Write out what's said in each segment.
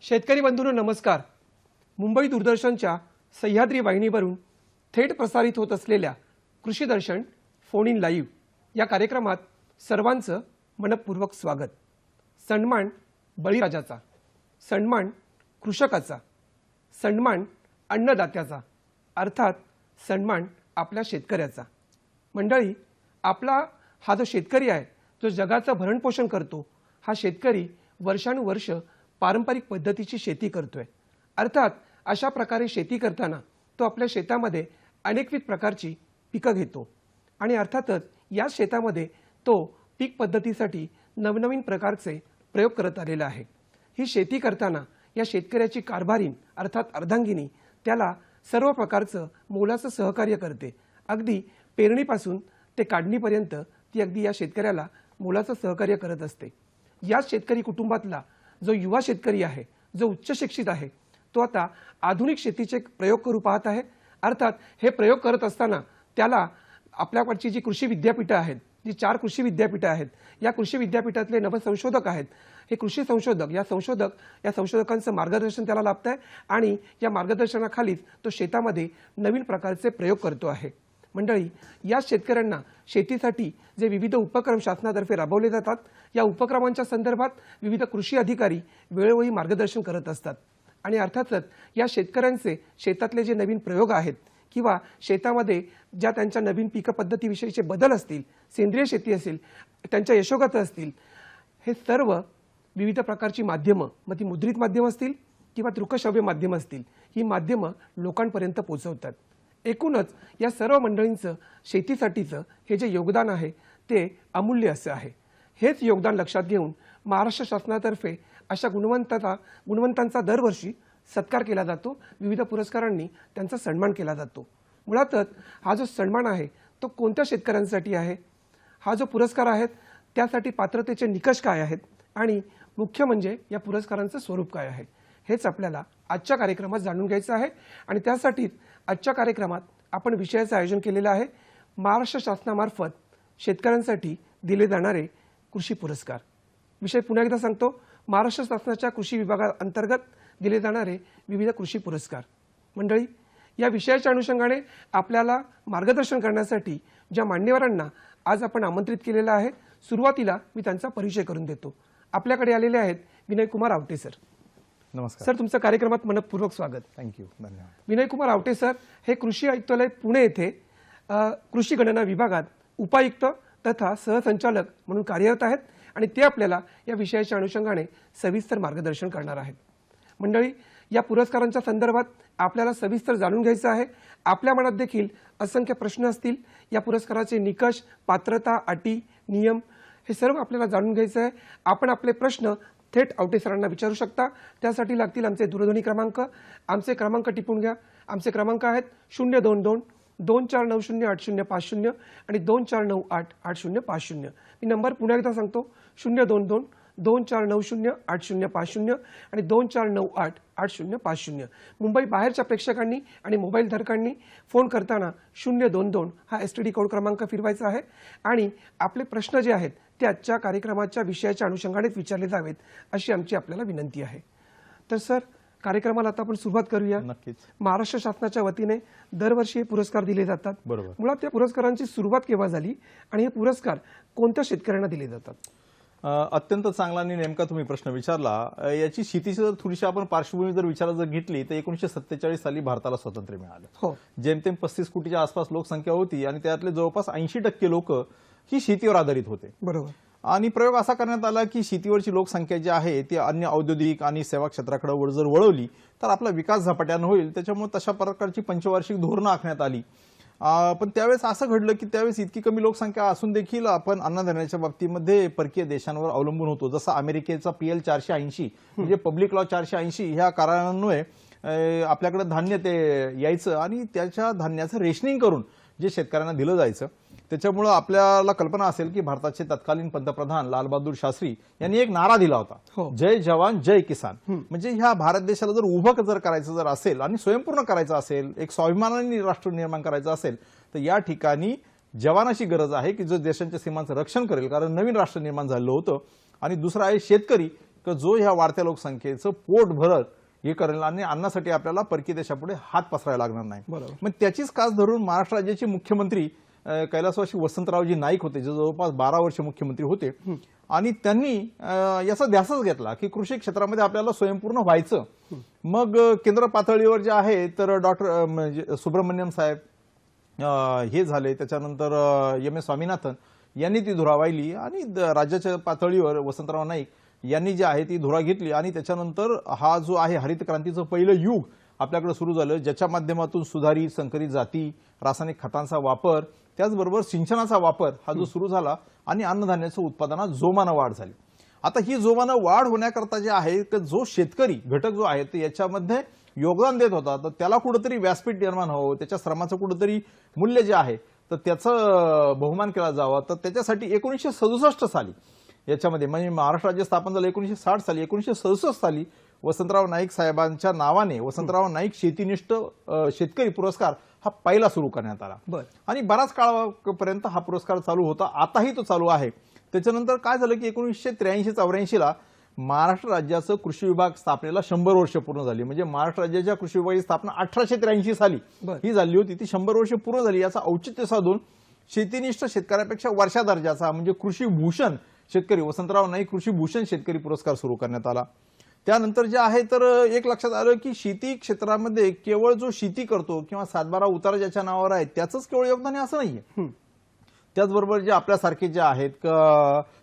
शेतकरी बंधूंनो नमस्कार। मुंबई दूरदर्शनच्या सह्याद्री वाहिनीवरून थेट प्रसारित होत असलेल्या कृषी दर्शन फोन इन लाईव्ह या कार्यक्रमात सर्वांचं मनपूर्वक स्वागत। सन्मान बळीराजाचा, सन्मान कृषकाचा, सन्मान अन्नदात्याचा, अर्थात सन्मान आपल्या शेतकऱ्याचा। मंडळी, आपला हा जो शेतकरी आहे, जो जगाचं भरणपोषण करतो, हा शेतकरी वर्षानुवर्ष पारंपरिक पद्धतीची शेती करतोय। अर्थात अशा प्रकारे शेती करताना तो आपल्या शेतामध्ये अनेकविध प्रकारची पिकं घेतो आणि अर्थातच या शेतामध्ये तो पीक पद्धतीसाठी नवनवीन प्रकारचे प्रयोग करत आलेला आहे। ही शेती करताना या शेतकऱ्याची कारभारीण अर्थात अर्धांगिनी त्याला सर्व प्रकारचं मोलाचं सहकार्य करते। अगदी पेरणीपासून ते काढणीपर्यंत ती अगदी या शेतकऱ्याला मोलाचं सहकार्य करत असते। या शेतकरी कुटुंबातला जो युवा शेतकरी आहे, जो उच्च शिक्षित आहे, तो आता आधुनिक शेतीचे प्रयोग करू पाहत आहे। अर्थात हे प्रयोग करत असताना त्याला आपल्याकडची जी कृषी विद्यापीठं आहेत, जी 4 कृषी विद्यापीठं आहेत, या कृषी विद्यापीठातले नवसंशोधक आहेत, हे कृषी संशोधक या संशोधकांचं मार्गदर्शन त्याला लाभत आहे आणि या मार्गदर्शनाखालीच तो शेतामध्ये नवीन प्रकारचे प्रयोग करतो आहे। मंडळी, या शेतकऱ्यांना शेतीसाठी जे विविध उपक्रम शासनातर्फे राबवले जातात, या उपक्रमांच्या संदर्भात विविध कृषी अधिकारी वेळोवेळी मार्गदर्शन करत असतात आणि अर्थातच या शेतकऱ्यांचे शेतातले जे नवीन प्रयोग आहेत किंवा शेतामध्ये ज्या त्यांच्या नवीन पीक पद्धतीविषयीचे बदल असतील, सेंद्रिय शेती असेल, त्यांच्या यशोगाथा असतील, हे सर्व विविध प्रकारची माध्यमं, मग ती मुद्रित माध्यम असतील किंवा दृकश्राव्य माध्यम असतील, ही माध्यमं लोकांपर्यंत पोहोचवतात। एकूणच या सर्व मंडळींचं शेतीसाठीचं हे जे योगदान आहे ते अमूल्य असं आहे। हेच योगदान लक्षात घेऊन महाराष्ट्र शासनातर्फे अशा गुणवंतांचा दरवर्षी सत्कार केला जातो, विविध पुरस्कारांनी त्यांचा सन्मान केला जातो। मुळातच हा जो सन्मान आहे तो कोणत्या शेतकऱ्यांसाठी आहे, हा जो पुरस्कार आहे त्यासाठी पात्रतेचे निकष काय आहेत आणि मुख्य म्हणजे या पुरस्कारांचं स्वरूप काय आहे, हेच आपल्याला आजच्या कार्यक्रमात जाणून घ्यायचं आहे। आणि त्यासाठीच आजच्या कार्यक्रमात आपण विषयाचं आयोजन केलेलं आहे, महाराष्ट्र शासनामार्फत शेतकऱ्यांसाठी दिले जाणारे कृषी पुरस्कार। विषय पुन्हा एकदा सांगतो, महाराष्ट्र शासनाच्या कृषी विभागाअंतर्गत दिले जाणारे विविध कृषी पुरस्कार। मंडळी, या विषयाच्या अनुषंगाने आपल्याला मार्गदर्शन करण्यासाठी ज्या मान्यवरांना आज आपण आमंत्रित केलेलं आहे, सुरुवातीला मी त्यांचा परिचय करून देतो। आपल्याकडे आलेले आहेत विनय कुमार आवटे सर। नमस्कार सर, तुमचं कार्यक्रमात मनपूर्वक स्वागत। थँक्यू, धन्यवाद। विनय कुमार आवटे सर हे कृषी आयुक्तालय पुणे येथे कृषी गणना विभागात उपायुक्त तथा सहसंचालक म्हणून कार्यरत आहेत आणि ते आपल्याला या विषयाच्या अनुषंगाने सविस्तर मार्गदर्शन करणार आहेत। मंडळी, या पुरस्कारांच्या संदर्भात आपल्याला सविस्तर जाणून घ्यायचं आहे। आपल्या मनात देखील असंख्य प्रश्न असतील, या पुरस्काराचे निकष, पात्रता, अटी, नियम हे सर्व आपल्याला जाणून घ्यायचं आहे। आपण आपले प्रश्न थेट आवटे सरांना विचारू शकता। त्यासाठी लागतील आमचे दूरध्वनी क्रमांक, आमचे क्रमांक टिपून घ्या। आमचे क्रमांक आहेत 022 24908050 आणि 24988050। मी नंबर पुन्हा एकदा सांगतो, 022 24908050 आणि 24988050। मुंबई बाहेरच्या प्रेक्षकांनी आणि मोबाईल धारकांनी फोन करताना 022 हा STD कोड क्रमांक फिरवायचा आहे आणि आपले प्रश्न जे आहेत ते आजच्या कार्यक्रमाच्या विषयाच्या अनुषंगानेच विचारले जावेत अशी आमची आपल्याला विनंती आहे। तर सर, कार्यक्रमाला आता आपण सुरुवात करूया। नक्कीच। महाराष्ट्र शासनाच्या वतीने दरवर्षी हे पुरस्कार दिले जातात। बरोबर। मुळात त्या पुरस्कारांची सुरुवात केव्हा झाली आणि हे पुरस्कार कोणत्या शेतकऱ्यांना दिले जातात? अत्यंत चांगला आणि नेमका तुम्ही प्रश्न विचारला। याची शेतीची जर थोडीशी आपण पार्श्वभूमी जर विचारात घेतली तर 1947 साली भारताला स्वातंत्र्य मिळालं। हो। जेमतेम 35 कोटीच्या आसपास लोकसंख्या होती आणि त्यातले जवळपास 80% लोक ही शेतीवर आधारित होते। बरोबर। आणि प्रयोग असा करण्यात आला की शेतीवरची लोकसंख्या जी आहे ती अन्य औद्योगिक आणि सेवा क्षेत्राकडे जर वळवली तर आपला विकास झपाट्याने होईल। त्याच्यामुळे तशा प्रकारची पंचवार्षिक धोरणं आखण्यात आली। पण त्यावेळेस असं घडलं की त्यावेळेस इतकी कमी लोकसंख्या असून देखील आपण अन्नधान्याच्या बाबतीमध्ये परकीय देशांवर अवलंबून होतो। जसं अमेरिकेचा PL 480 म्हणजे पब्लिक लॉ 480 ह्या कारणामुळे आपल्याकडे धान्य ते यायचं आणि त्याच्या धान्याचं रेशनिंग करून जे शेतकऱ्यांना दिलं जायचं। त्याच्यामुळे आपल्याला कल्पना असेल की भारताचे तत्कालीन पंतप्रधान लालबहादूर शास्त्री यांनी एक नारा दिला होता, जय जवान जय किसान। म्हणजे ह्या भारत देशाला जर उभं जर करायचं जर असेल आणि स्वयंपूर्ण करायचं असेल, एक स्वाभिमानाने राष्ट्र निर्माण करायचं असेल तर या ठिकाणी जवानाची गरज आहे की जो देशाच्या सीमांचं रक्षण करेल, कारण नवीन राष्ट्र निर्माण झालं होतं। आणि दुसरा आहे शेतकरी, की जो ह्या वाढत्या लोकसंख्येचं पोट भरत हे करेल आणि अन्नासाठी आपल्याला परकीय देशापुढे हात पसरायला लागणार नाही. बरोबर. मग त्याचीच कास धरून महाराष्ट्र राज्याचे मुख्यमंत्री कैलासवासी वसंतरावजी नाईक होते, जे जवळपास 12 वर्ष मुख्यमंत्री होते, आणि त्यांनी याचा ध्यासच घेतला की कृषी क्षेत्रामध्ये आपल्याला स्वयंपूर्ण व्हायचं. मग केंद्र पातळीवर जे आहे तर डॉक्टर म्हणजे सुब्रमण्यम साहेब हे झाले, त्याच्यानंतर एम एस स्वामीनाथन यांनी ती धुरा वाहिली आणि राज्याच्या पातळीवर वसंतराव नाईक यांनी जी आहे ती धुरा घेतली. आणि त्याच्यानंतर हा जो आहे हरित क्रांतीचं पहिलं युग आपल्याकडे सुरू झालं, ज्याच्या माध्यमातून सुधारित संकरित जाती, रासायनिक खतांचा वापर, त्याचबरोबर सिंचनाचा वापर हा जो सुरू झाला आणि अन्नधान्याचं उत्पादनात जोमानं वाढ झाली. आता ही जोमानं वाढ होण्याकरता जे आहे तर जो शेतकरी घटक जो आहे तो याच्यामध्ये योगदान देत होता, तर त्याला कुठेतरी व्यासपीठ निर्माण व्हावं, त्याच्या श्रमाचं कुठेतरी मूल्य जे आहे तर त्याचं बहुमान केला जावा. तर त्याच्यासाठी 1967 साली याच्यामध्ये म्हणजे महाराष्ट्र राज्य स्थापन झालं 1960 साली, 1967 साली वसंतराव नाईक साहेबांच्या नावाने वसंतराव नाईक शेतीनिष्ठ शेतकरी पुरस्कार हा पहिला सुरू करण्यात आला. आणि बराच काळापर्यंत हा पुरस्कार चालू होता, आताही तो चालू आहे. त्याच्यानंतर काय झालं की 1983-84 ला महाराष्ट्र राज्याचं कृषी विभाग स्थापनेला 100 वर्ष पूर्ण झाली. म्हणजे महाराष्ट्र राज्याच्या कृषी विभागाची स्थापना 1883 साली ही झाली होती, ती 100 वर्ष पूर्ण झाली. याचा औचित्य साधून शेतीनिष्ठ शेतकऱ्यापेक्षा वर्षा दर्जाचा म्हणजे कृषी भूषण शेतकरी वसंतराव नाईक कृषी भूषण शेतकरी पुरस्कार सुरू करण्यात आला. त्यानंतर जे आहे तर एक लक्षात आलं की शेती क्षेत्रामध्ये केवळ जो शेती करतो किंवा 7-12 उतारा ज्याच्या नावावर आहे त्याचंच केवळ योगदान आहे असं नाहीये. त्याचबरोबर जे आपल्यासारखे जे आहेत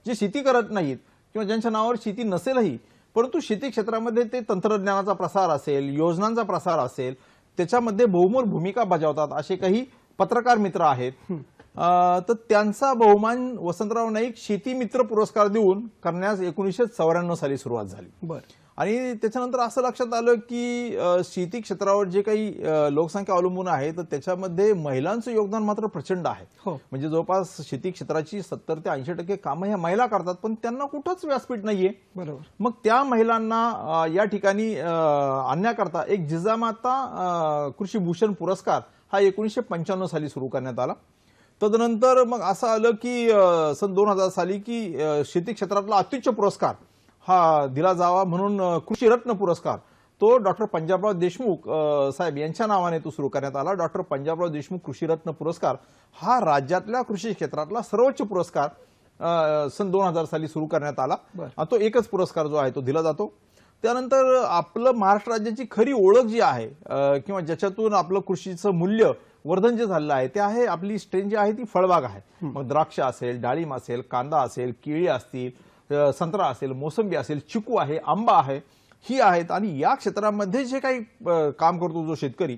जे शेती करत नाहीत किंवा ज्यांच्या नावावर शेती नसेलही, परंतु शेती क्षेत्रामध्ये ते तंत्रज्ञानाचा प्रसार असेल, योजनांचा प्रसार असेल, त्याच्यामध्ये बहुमोल भूमिका बजावतात असे काही पत्रकार मित्र आहेत. तर त्यांचा बहुमान वसंतराव नाईक शेती मित्र पुरस्कार देऊन करण्यास 1994 साली सुरुवात झाली. आणि त्याच्यानंतर असं लक्षात आलं की शेती क्षेत्रावर जे काही लोकसंख्या अवलंबून आहे तर त्याच्यामध्ये महिलांचं योगदान मात्र प्रचंड आहे. म्हणजे जवळपास शेती क्षेत्राची 70 ते 80% कामं ह्या महिला करतात, पण त्यांना कुठंच व्यासपीठ नाहीये. बरोबर. मग त्या महिलांना या ठिकाणी आणण्याकरता एक जिजामाता कृषी भूषण पुरस्कार हा 1995 साली सुरू करण्यात आला. तदनंतर मग असं आलं की सन 2000 साली की शेती क्षेत्रातला अत्युच्च पुरस्कार हा दिला जावा म्हणून कृषी रत्न पुरस्कार तो डॉक्टर पंजाबराव देशमुख साहेब यांच्या नावाने तो सुरू करण्यात आला. डॉक्टर पंजाबराव देशमुख कृषी रत्न पुरस्कार हा राज्यातल्या कृषी क्षेत्रातला सर्वोच्च पुरस्कार सन 2000 साली सुरू करण्यात आला. तो एकच पुरस्कार जो आहे तो दिला जातो. त्यानंतर आपलं महाराष्ट्र राज्याची खरी ओळख जी आहे किंवा ज्याच्यातून आपलं कृषीचं मूल्य वर्धन जे झालेलं आहे ते आहे आपली स्ट्रेन जी आहे ती फळबाग आहे. मग द्राक्ष असेल, डाळिंब असेल, कांदा असेल, केळी असतील, संत्रा असेल, मोसंबी असेल, चिकू आहे, आंबा आहे, ही आहेत. आणि या क्षेत्रामध्ये जे काही काम करतो जो शेतकरी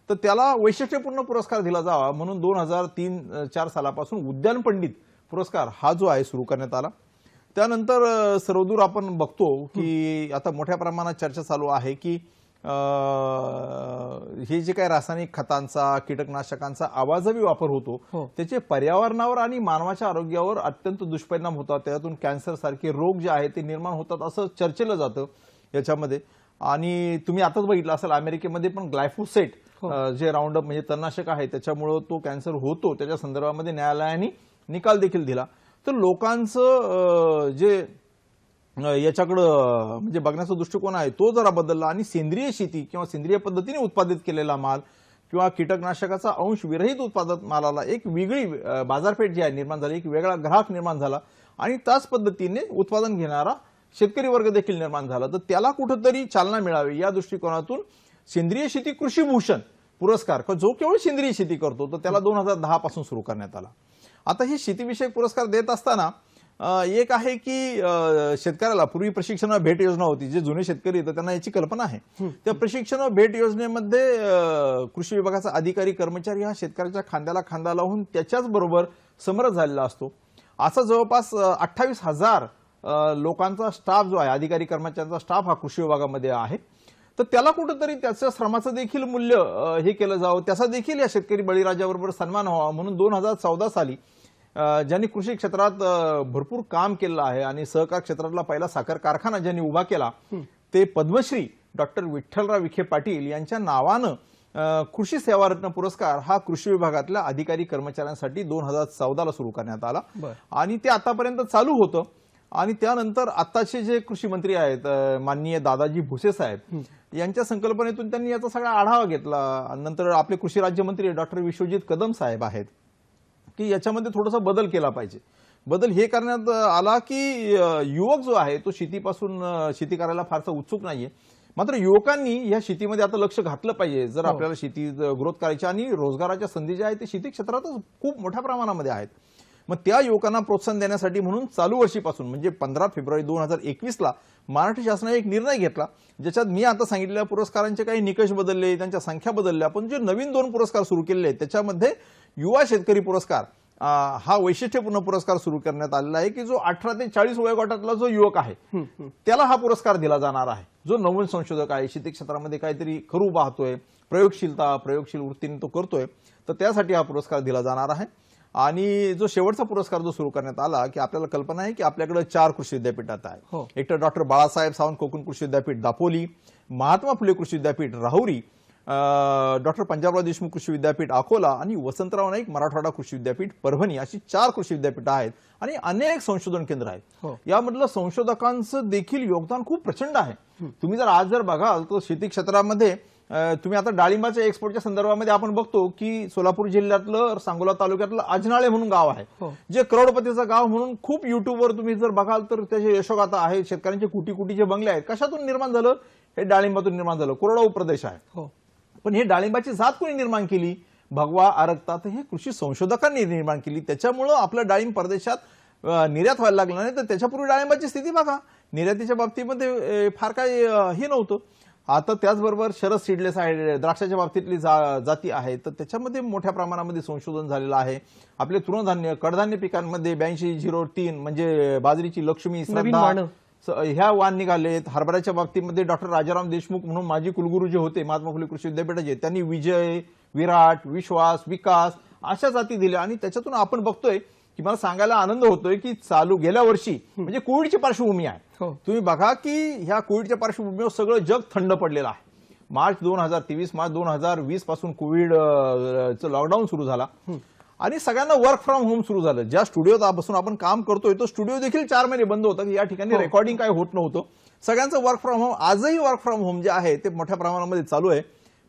तर त्याला वैशिष्ट्यपूर्ण पुरस्कार दिला जावा म्हणून 2003-04 सालापासून उद्यान पंडित पुरस्कार हा जो आहे सुरू करण्यात आला. त्यानंतर सर्वदूर आपण बघतो की आता मोठ्या प्रमाणात चर्चा चालू आहे की हे जे काही रासायनिक खतांचा, कीटकनाशकांचा आवाजवी वापर होतो त्याचे पर्यावरणावर आणि मानवाच्या आरोग्यावर अत्यंत दुष्परिणाम होतात, त्यातून कॅन्सर सारखे रोग जे आहेत ते निर्माण होतात असं चर्चेलं जातं याच्यामध्ये. आणि तुम्ही आताच बघितलं असेल अमेरिकेमध्ये पण ग्लायफोसेट जे राऊंडअप म्हणजे तणनाशक आहे त्याच्यामुळे तो कॅन्सर होतो त्याच्या संदर्भामध्ये न्यायालयाने निकाल देखील दिला. तर लोकांचं जे याच्याकडं म्हणजे बघण्याचा दृष्टिकोन आहे तो जरा बदलला आणि सेंद्रिय शेती किंवा सेंद्रिय पद्धतीने उत्पादित केलेला माल किंवा कीटकनाशकाचा अंश विरहित उत्पादक मालाला एक वेगळी बाजारपेठ जी आहे निर्माण झाली, एक वेगळा ग्राहक निर्माण झाला आणि त्याच पद्धतीने उत्पादन घेणारा शेतकरी वर्ग देखील निर्माण झाला. तर त्याला कुठेतरी चालना मिळावी या दृष्टिकोनातून सेंद्रिय शेती कृषी भूषण पुरस्कार जो केवळ सेंद्रिय शेती करतो तर त्याला 2010 पासून सुरू करण्यात आला. आता ही शेतीविषयक पुरस्कार देत असताना एक आहे की शेतकऱ्याला पूर्वी प्रशिक्षण भेट योजना होती, जे जुने शेतकरी तर त्यांना याची कल्पना आहे. त्या प्रशिक्षण भेट योजनेमध्ये कृषी विभागाचा अधिकारी कर्मचारी हा शेतकऱ्याच्या खांद्याला खांदा लावून त्याच्याच बरोबर समरस झालेला असतो. असा जवळपास 28,000 लोकांचा स्टाफ जो आहे, अधिकारी कर्मचाऱ्यांचा स्टाफ हा कृषी विभागामध्ये आहे. तर त्याला कुठेतरी त्याच्या श्रमाचं देखील मूल्य हे केलं जावं, त्याचा देखील या शेतकरी बळीराजाबरोबर सन्मान व्हावा म्हणून 2014 साली ज्यांनी कृषी क्षेत्रात भरपूर काम केलं आहे आणि सहकार क्षेत्रातला पहिला साखर कारखाना ज्यांनी उभा केला ते पद्मश्री डॉक्टर विठ्ठलराव विखे पाटील यांच्या नावानं कृषी सेवा रत्न पुरस्कार हा कृषी विभागातल्या अधिकारी कर्मचाऱ्यांसाठी 2014 ला सुरू करण्यात आला आणि ते आतापर्यंत चालू होतं. आणि त्यानंतर आत्ताचे जे कृषी मंत्री आहेत माननीय दादाजी भुसे साहेब यांच्या संकल्पनेतून त्यांनी याचा सगळा आढावा घेतला. नंतर आपले कृषी राज्यमंत्री डॉक्टर विश्वजित कदम साहेब आहेत की याच्यामध्ये थोडासा बदल केला पाहिजे. बदल हे करण्यात आला की युवक जो आहे तो शेती करायला फारसा उत्सुक नाहीये, मात्र युवकांनी या शेतीमध्ये आता लक्ष घातलं पाहिजे जर आपल्याला शेती ग्रोथ करायची. आणि रोजगाराच्या संधी ज्या आहेत ते शेती क्षेत्रातच खूप मोठ्या प्रमाणामध्ये आहेत. मग त्या युवकांना प्रोत्साहन देण्यासाठी म्हणून चालू वर्षीपासून म्हणजे 15 फेब्रुवारी 2021ला महाराष्ट्र शासनाने एक निर्णय घेतला, ज्याच्यात मी आता सांगितलेल्या पुरस्कारांचे काही निकष बदलले, त्यांच्या संख्या बदलल्या, पण जे नवीन 2 पुरस्कार सुरू केलेले आहेत त्याच्यामध्ये युवा शेतकरी पुरस्कार हा वैशिष्ट्यपूर्ण पुरस्कार सुरू करण्यात आलेला आहे की जो 18 ते 40 वयोगटातला जो युवक आहे त्याला हा पुरस्कार दिला जाणार आहे. जो नवीन संशोधक आहे, शेती क्षेत्रामध्ये काहीतरी करू पाहतोय, प्रयोगशील वृत्तीने तो करतोय, तर त्यासाठी हा पुरस्कार दिला जाणार आहे. आणि जो शेवटचा पुरस्कार जो सुरू करण्यात आला की आपल्याला कल्पना आहे की आपल्याकडे 4 कृषी विद्यापीठात आहे. एक तर डॉक्टर बाळासाहेब सावंत कोकण कृषी विद्यापीठ दापोली, महात्मा फुले कृषी विद्यापीठ राहुरी, डॉक्टर पंजाबराव देशमुख कृषी विद्यापीठ अकोला आणि वसंतराव नाईक मराठवाडा कृषी विद्यापीठ परभणी, अशी 4 कृषी विद्यापीठ आहेत आणि अनेक संशोधन केंद्र आहेत. यामधलं संशोधकांचं देखील योगदान खूप प्रचंड आहे. तुम्ही जर बघाल तर शेती क्षेत्रामध्ये तुम्ही आता डाळिंबाच्या एक्सपोर्टच्या संदर्भामध्ये आपण बघतो की सोलापूर जिल्ह्यातलं सांगोला तालुक्यातलं अजनाळे म्हणून गाव आहे, जे करोडपतीचं गाव म्हणून खूप युट्यूबवर तुम्ही जर बघाल तर त्याचे यशोगाथा आहे. शेतकऱ्यांचे कोटी बंगले आहेत. कशातून निर्माण झालं? हे डाळिंबातून निर्माण झालं. कोरडवाहू प्रदेश आहे, पण हे डाळिंबाची जात कोणी निर्माण केली? भगवा, आरक्ता, तर हे कृषी संशोधकांनी निर्माण केली. त्याच्यामुळं आपलं डाळिंब परदेशात निर्यात व्हायला लागलं. नाही तर त्याच्यापूर्वी डाळिंबाची स्थिती बघा, निर्यातीच्या बाबतीमध्ये फार काही हे नव्हतं. आता त्याचबरोबर शरद सीडलेस आहे, द्राक्षाच्या बाबतीतली जाती आहे, तर त्याच्यामध्ये मोठ्या प्रमाणामध्ये संशोधन झालेलं आहे. आपले तृणधान्य कडधान्य पिकांमध्ये 8203 म्हणजे बाजरीची लक्ष्मी, ह्या वाण निघालेत. हरभऱ्याच्या बाबतीमध्ये डॉक्टर राजाराम देशमुख म्हणून माजी कुलगुरू जे होते महात्मा फुले कृषी विद्यापीठाचे, त्यांनी विजय, विराट, विश्वास, विकास अशा जाती दिल्या. आणि त्याच्यातून आपण बघतोय की मला सांगायला आनंद होतोय की गेल्या वर्षी म्हणजे कोविडची पार्श्वभूमी आहे. तुम्ही बघा की ह्या कोविडच्या पार्श्वभूमीवर सगळं जग थंड पडलेलं आहे. मार्च 2020 पासून कोविडचं लॉकडाऊन सुरू झाला आणि सगळ्यांना वर्क फ्रॉम होम सुरू झालं. ज्या स्टुडिओत बसून आपण काम करतोय तो स्टुडिओ देखील 4 महिने बंद होता की या ठिकाणी रेकॉर्डिंग काय होत नव्हतं. सगळ्यांचं वर्क फ्रॉम होम, आजही वर्क फ्रॉम होम जे आहे ते मोठ्या प्रमाणामध्ये चालू आहे.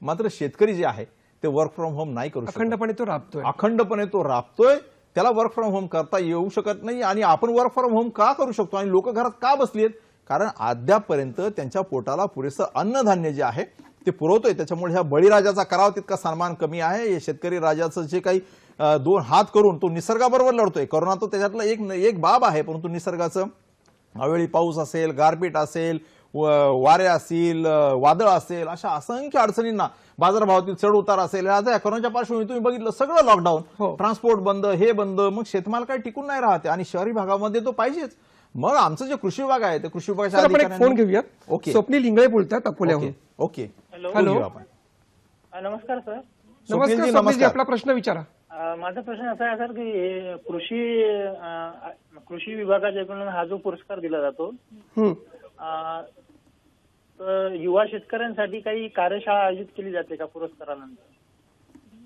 मात्र शेतकरी जे आहे ते वर्क फ्रॉम होम नाही करू शकत. अखंडपणे तो राबतोय. त्याला वर्क फ्रॉम होम करता येऊ शकत नाही. आणि आपण वर्क फ्रॉम होम का करू शकतो आणि लोक घरात का बसलीत? कारण अद्यापपर्यंत त्यांच्या पोटाला पुरेसं अन्नधान्य जे आहे ते पुरवतोय. त्याच्यामुळे ह्या बळीराजाचा करावा तितका सन्मान कमी आहे. हे शेतकरी राजाचं जे काही 2 हात करून तो निसर्गाबरोबर लढतोय. करोना तो त्याच्यातला एक बाब आहे, परंतु निसर्गाचं अवेळी पाऊस असेल, गारपीट असेल, वारे असतील, वादळ असेल, अशा असंख्य अडचणींना, बाजारभावातील चढ उतार असेल, आता या कोरोनाच्या पार्श्वभूमीवर तुम्ही बघितलं सगळं लॉकडाऊन, ट्रान्सपोर्ट बंद, हे बंद, मग शेतमाल काही टिकून नाही राहते आणि शहरी भागामध्ये तो पाहिजेच. मग आमचं जे कृषी विभाग आहे ते कृषी विभागाच्या फोन घेऊयात. ओके, स्वप्नील इंगळे बोलतात अकोल्याहून. ओके, हॅलो, नमस्कार सर. नमस्कार स्वप्नीलजी, आपला प्रश्न विचारा. माझा प्रश्न असा आहे सर की कृषी विभागाच्याकडून हा जो पुरस्कार दिला जातो तर युवा शेतकऱ्यांसाठी काही कार्यशाळा आयोजित केली जाते का पुरस्कारानंतर?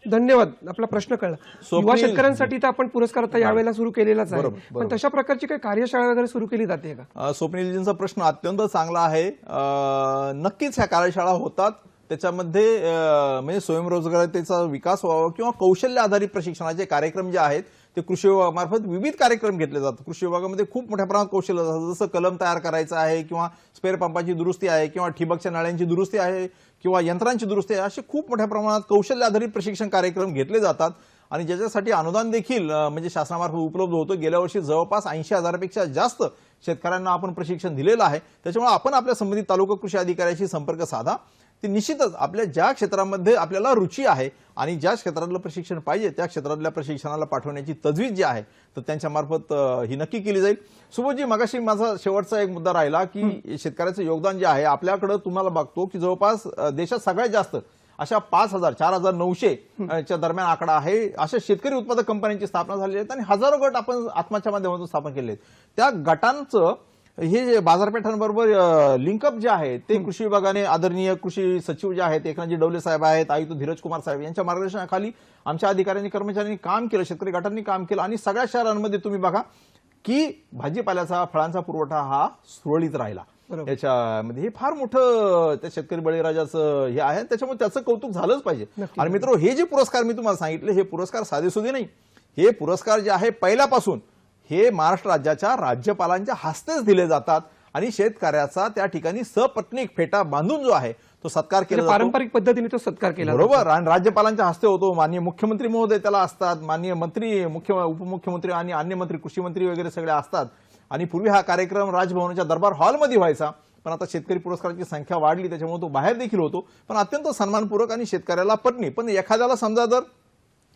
धन्यवाद, आपला प्रश्न कळला. युवा शेतकऱ्यांसाठी तर आपण पुरस्कार आता यावेळेला सुरू केलेलाच आहे, पण तशा प्रकारची काही कार्यशाळा वगैरे सुरू केली जाते का? स्वप्नीलजींचा प्रश्न अत्यंत चांगला आहे. नक्कीच ह्या कार्यशाळा होतात. त्याच्यामध्ये म्हणजे स्वयंरोजगाराचा विकास व्हावा किंवा कौशल्य आधारित प्रशिक्षणाचे कार्यक्रम जे आहेत ते कृषी विभागामार्फत विविध कार्यक्रम घेतले जातात. कृषी विभागामध्ये खूप मोठ्या प्रमाणात कौशल्य असतात. जसं कलम तयार करायचं आहे किंवा स्पेअर पंपाची दुरुस्ती आहे किंवा ठिबकच्या नळ्यांची दुरुस्ती आहे किंवा यंत्रांची दुरुस्ती आहे, असे खूप मोठ्या प्रमाणात कौशल्य आधारित प्रशिक्षण कार्यक्रम घेतले जातात आणि ज्याच्यासाठी अनुदान देखील म्हणजे शासनामार्फत उपलब्ध होतं. गेल्या वर्षी जवळपास 80,000पेक्षा जास्त शेतकऱ्यांना आपण प्रशिक्षण दिलेलं आहे. त्याच्यामुळे आपण आपल्या संबंधित तालुका कृषी अधिकाऱ्याशी संपर्क साधा. ते निश्चितच आपल्या ज्या क्षेत्रामध्ये आपल्याला रुची आहे आणि ज्या क्षेत्रातलं प्रशिक्षण पाहिजे त्या क्षेत्रातल्या प्रशिक्षणाला पाठवण्याची तजवीज जी आहे तर त्यांच्या मार्फत ही नक्की केली जाईल. सुबोधजी, मगाशी माझा शेवटचा एक मुद्दा राहिला की शेतकऱ्याचं योगदान जे आहे आपल्याकडे तुम्हाला बघतो की जवळपास देशात सगळ्यात जास्त अशा 5,000 4,900 च्या दरम्यान आकडा आहे अशा शेतकरी उत्पादक कंपन्यांची स्थापना झालेली आहे आणि हजारो गट आपण आत्माच्या माध्यमातून स्थापन केले आहेत. त्या गटांचं हे बाजारपेठांबरोबर लिंकअप जे आहे ते कृषी विभागाने आदरणीय कृषी सचिव जे आहेत एकनाथजी डवले साहेब आहेत, आयुक्त धीरज कुमार साहेब यांच्या मार्गदर्शनाखाली आमच्या अधिकाऱ्यांनी कर्मचाऱ्यांनी काम केलं, शेतकरी गटांनी काम केलं आणि सगळ्या शहरांमध्ये तुम्ही बघा की भाजीपाल्याचा फळांचा पुरवठा हा सुरळीत राहिला. बरोबर. याच्यामध्ये हे फार मोठं त्या शेतकरी बळीराजाचं हे आहे, त्याच्यामुळे त्याचं कौतुक झालंच पाहिजे. नक्की. आणि मित्र, हे जे पुरस्कार मी तुम्हाला सांगितले, हे पुरस्कार साधेसुधे नाही. हे पुरस्कार जे आहे पहिल्यापासून हे महाराष्ट्र राज्याच्या राज्यपालांच्या हस्तेच दिले जातात आणि शेतकऱ्याचा त्या ठिकाणी सपत्नीक फेटा बांधून जो आहे तो सत्कार केला जातो. पारंपरिक पद्धतीने तो सत्कार केला जातो. बरोबर. आणि राज्यपालांच्या हस्ते होतो. माननीय मुख्यमंत्री महोदय त्याला असतात, माननीय मंत्री, उपमुख्यमंत्री आणि अन्य मंत्री, कृषी मंत्री वगैरे सगळे असतात. आणि पूर्वी हा कार्यक्रम राजभवनाच्या दरबार हॉलमध्ये व्हायचा, पण आता शेतकरी पुरस्काराची संख्या वाढली त्याच्यामुळे तो बाहेर देखील होतो, पण अत्यंत सन्मानपूर्वक आणि शेतकऱ्याला पटणी. पण एखाद्याला समजा जर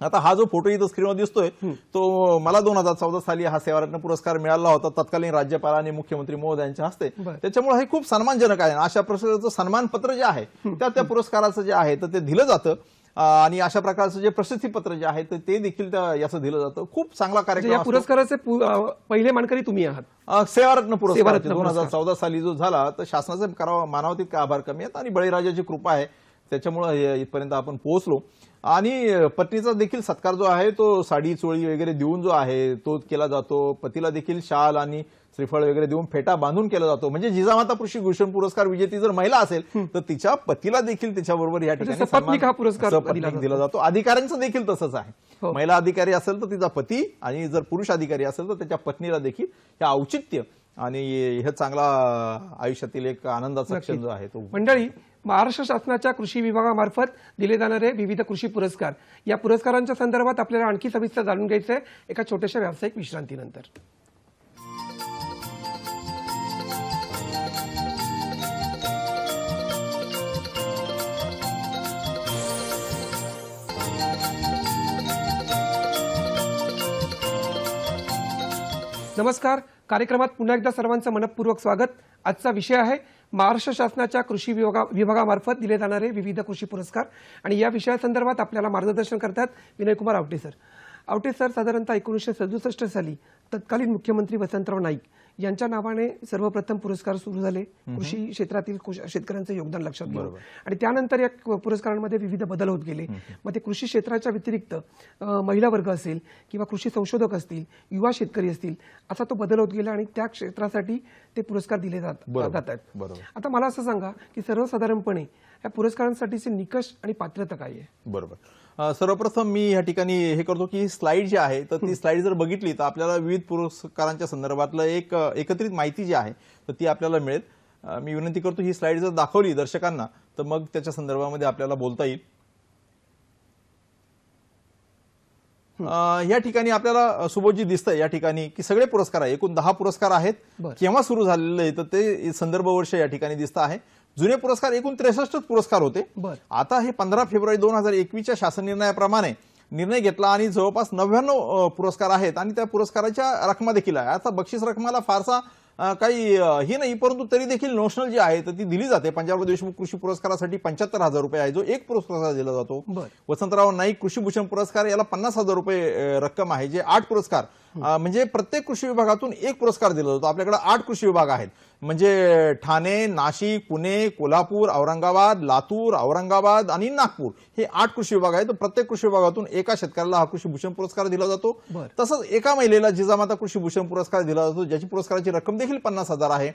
आता हा जो फोटो इथं स्क्रीनवर दिसतोय तो मला 2014 साली हा सेवारत्न पुरस्कार मिळाला होता तत्कालीन राज्यपाल आणि मुख्यमंत्री महोदयांच्या हस्ते. बरं. त्याच्यामुळे हे खूप सन्मानजनक आहे. अशा प्रकारचं सन्मानपत्र जे आहे त्या पुरस्काराचं जे आहे तर ते दिलं जातं. आणि अशा प्रकारचं जे प्रसिद्धीपत्र जे आहे तर ते देखील याचं दिलं जातं. खूप चांगला म्हणजे कार्यक्रम या असतो. पुरस्काराचे पहिले मानकरी तुम्ही आहात. सेवारत्न पुरस्कार सेवारत्न पुरस्कार. 2014 साली जो झाला तर शासनाचे करावा मानावं तितके आभार कमी आहेत आणि बळीराजाची कृपा आहे त्याच्यामुळे इथपर्यंत आपण पोहोचलो. आणि पत्नीचा देखील सत्कार जो आहे तो साडी चोळी वगैरे देऊन जो आहे तो केला जातो. पतीला देखील शाल आणि श्रीफळ वगैरे देऊन फेटा बांधून केला जातो. म्हणजे जिजामाता कृषी भूषण पुरस्कार विजेती जर महिला असेल तर तिच्या पतीला देखील तिच्याबरोबर या ठिकाणी सपत्नीक हा पुरस्कार सपत्नीक दिला जातो. अधिकाऱ्यांचं देखील तसंच आहे. हो. महिला अधिकारी असेल तर तिचा पती आणि जर पुरुष अधिकारी असेल तर त्याच्या पत्नीला देखील हे औचित्य आणि हे चांगला आयुष्यातील एक आनंदाचा क्षण जो आहे तो. मंडळी, महाराष्ट्र शासनाच्या कृषी विभागामार्फत दिले जाणारे विविध कृषी पुरस्कार, या पुरस्कारांच्या संदर्भात आपल्याला आणखी सविस्तर जाणून घ्यायचंय एका छोट्याशा व्यावसायिक विश्रांतीनंतर. नमस्कार. कार्यक्रमात पुन्हा एकदा सर्वांचं मनपूर्वक स्वागत. आजचा विषय आहे महाराष्ट्र शासनाच्या कृषी विभागामार्फत दिले जाणारे विविध कृषी पुरस्कार आणि या विषयासंदर्भात आपल्याला मार्गदर्शन करतात विनयकुमार आवटे सर. आवटे सर, साधारणतः 1967 साली तत्कालीन मुख्यमंत्री वसंतराव नाईक यांच्या नावाने सर्वप्रथम पुरस्कार सुरू झाले. कृषी क्षेत्रातील शेतकऱ्यांचं योगदान लक्षात घेऊन आणि त्यानंतर या पुरस्कारांमध्ये विविध बदल होत गेले. मग ते कृषी क्षेत्राच्या व्यतिरिक्त महिला वर्ग असेल किंवा कृषी संशोधक असतील, युवा शेतकरी असतील, असा तो बदल होत गेला आणि त्या क्षेत्रासाठी ते पुरस्कार दिले जात आहेत. आता मला असं सांगा की सर्वसाधारणपणे या पुरस्कारांसाठीचे निकष आणि पात्रता काय आहे? बरोबर. सर्वप्रथम मी या ठिकाणी हे करतो की स्लाइड जी आहे तर ती स्लाइड जर बघितली तर आपल्याला विविध पुरस्कारांच्या संदर्भातलं एक एकत्रित माहिती जी आहे तर ती आपल्याला मिळेल. मी विनंती करतो ही स्लाइड जर दाखवली दर्शकांना तर मग त्याच्या संदर्भामध्ये आपल्याला बोलता येईल. या ठिकाणी आपल्याला सुबोधजी दिसतंय या ठिकाणी की सगळे पुरस्कार आहे, एकूण 10 पुरस्कार आहेत. केव्हा सुरू झालेले तर ते संदर्भ वर्ष या ठिकाणी दिसत आहे. जुने पुरस्कार एकूण 63 पुरस्कार होते. आता हे 15 फेब्रुवारी 2021च्या शासन निर्णयाप्रमाणे निर्णय घेतला आणि जवळपास 99 पुरस्कार आहेत आणि त्या पुरस्काराच्या रकमा देखील आहे. आता बक्षीस रकमाला फारसा काही हे नाही, परंतु तरी देखील नोशनल जी आहे तर ती दिली जाते. पंजाबराव देशमुख कृषी पुरस्कारासाठी 75,000 रुपये आहे जो एक पुरस्कार दिला जातो. वसंतराव नाईक कृषी भूषण पुरस्कार याला 50,000 रुपये रक्कम आहे, जे 8 पुरस्कार म्हणजे प्रत्येक कृषी विभागातून एक पुरस्कार दिला जातो. आपल्याकडे 8 कृषी विभाग आहेत, म्हणजे ठाणे, नाशिक, पुणे, कोल्हापूर, औरंगाबाद, लातूर, औरंगाबाद आणि नागपूर हे 8 कृषी विभाग आहेत. प्रत्येक कृषी विभागातून एका शेतकऱ्याला हा कृषी भूषण पुरस्कार दिला जातो. तसंच एका महिलेला जिजामाता कृषी भूषण पुरस्कार दिला जातो, ज्याची पुरस्काराची रक्कम देखील 50,000 आहे.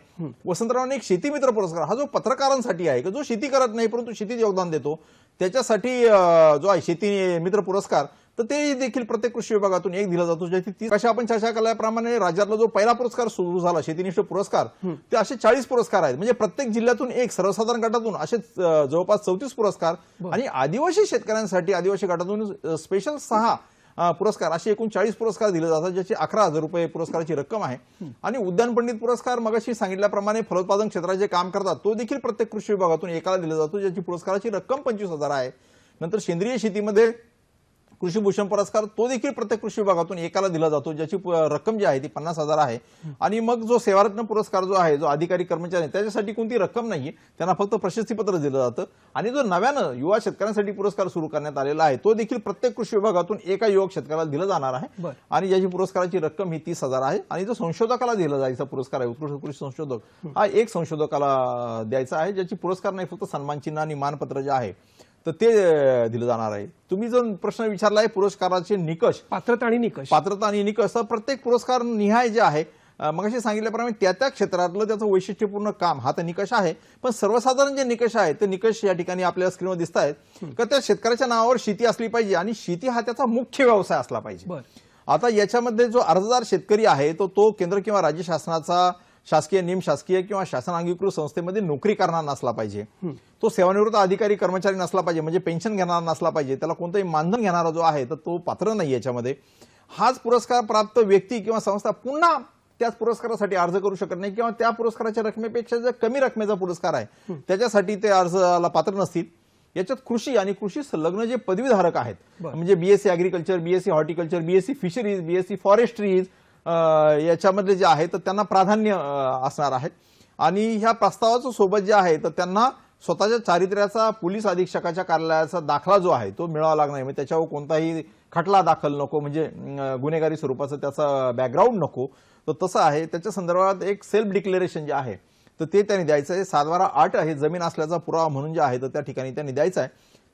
वसंतराव नाईक शेती मित्र पुरस्कार हा जो पत्रकारांसाठी आहे, जो शेती करत नाही परंतु शेतीत योगदान देतो त्याच्यासाठी जो आहे शेती मित्र पुरस्कार तर ते देखील प्रत्येक कृषी विभागातून एक दिला जातो. ज्याची कशा आपण चर्चा केल्याप्रमाणे राज्यातला जो पहिला पुरस्कार सुरू झाला शेतीनिष्ठ पुरस्कार ते असे 40 पुरस्कार आहेत. म्हणजे प्रत्येक जिल्ह्यातून एक, सर्वसाधारण गटातून असे जवळपास 34 पुरस्कार आणि आदिवासी शेतकऱ्यांसाठी आदिवासी गटातून स्पेशल 6 पुरस्कार असे एकूण 40 पुरस्कार दिले जातात, ज्याची 11,000 रुपये पुरस्काराची रक्कम आहे. आणि उद्यान पंडित पुरस्कार मगाशी सांगितल्याप्रमाणे फलोत्पादन क्षेत्रात जे काम करतात तो देखील प्रत्येक कृषी विभागातून एकाला दिला जातो, ज्याची पुरस्काराची रक्कम 25,000 आहे. नंतर सेंद्रिय शेतीमध्ये कृषी भूषण पुरस्कार तो देखील प्रत्येक कृषी विभागातून एकाला दिला जातो, ज्याची रक्कम जी आहे ती 50,000 आहे. आणि मग जो सेवारत्न पुरस्कार जो आहे, जो अधिकारी कर्मचारी त्याच्यासाठी कोणती रक्कम नाहीये, त्यांना फक्त प्रशस्तीपत्र दिलं जातं. आणि जो नव्यानं युवा शेतकऱ्यांसाठी पुरस्कार सुरू करण्यात आलेला आहे तो देखील प्रत्येक कृषी विभागातून एका युवक शेतकऱ्याला दिला जाणार आहे आणि ज्याची पुरस्काराची रक्कम ही 30,000 आहे. आणि जो संशोधकाला दिला जायचा पुरस्कार आहे, उत्कृष्ट कृषी संशोधक, हा एक संशोधकाला द्यायचा आहे, ज्याची पुरस्कार नाही फक्त सन्मान चिन्ह आणि मानपत्र जे आहे तर ते दिलं जाणार आहे. तुम्ही जो प्रश्न विचारलाय पुरस्काराचे निकष, पात्रता आणि निकष. पात्रता आणि निकष, तर प्रत्येक पुरस्कार निहाय जे आहे मगाशी सांगितल्याप्रमाणे त्या क्षेत्रातलं त्याचं वैशिष्ट्यपूर्ण काम हा तर निकष आहे. पण सर्वसाधारण जे निकष आहेत ते निकष या ठिकाणी आपल्या स्क्रीनवर दिसत आहेत की त्या शेतकऱ्याच्या नावावर शेती असली पाहिजे आणि शेती हा त्याचा मुख्य व्यवसाय असला पाहिजे. आता याच्यामध्ये जो अर्जदार शेतकरी आहे तो केंद्र किंवा राज्य शासनाचा शासकीय, निमशासकीय किंवा शासन अंगीकृत संस्थेमध्ये नोकरी करणार नसला पाहिजे. तो सेवानिवृत्त अधिकारी कर्मचारी नसला पाहिजे, म्हणजे पेन्शन घेणारा नसला पाहिजे, त्याला कोणतंही मानधन घेणारा जो आहे तर तो पात्र नाही याच्यामध्ये. हाच पुरस्कार प्राप्त व्यक्ती किंवा संस्था पुन्हा त्याच पुरस्कारासाठी अर्ज करू शकत नाही किंवा त्या पुरस्काराच्या रकमेपेक्षा जर कमी रकमेचा पुरस्कार आहे त्याच्यासाठी ते अर्जाला पात्र नसतील. याच्यात कृषी आणि कृषी संलग्न जे पदवीधारक आहेत, म्हणजे BSc agriculture, BSc horticulture, BSc fisheries, BSc forestries, याच्यामध्ये जे आहे तर त्यांना प्राधान्य असणार आहे. आणि ह्या प्रस्तावाच्या सोबत जे आहे तर त्यांना स्वतःच्या चारित्र्याचा पोलीस अधीक्षकाच्या कार्यालयाचा दाखला जो आहे तो मिळावा लागणार, म्हणजे त्याच्यावर कोणताही खटला दाखल नको, म्हणजे गुन्हेगारी स्वरूपाचं त्याचा बॅकग्राऊंड नको. तर तसं आहे. त्याच्या संदर्भात एक सेल्फ डिक्लेरेशन जे आहे तर ते त्यांनी द्यायचं आहे. 7/8 आहे जमीन असल्याचा पुरावा म्हणून जे आहे तर त्या ठिकाणी त्यांनी द्यायचं आहे.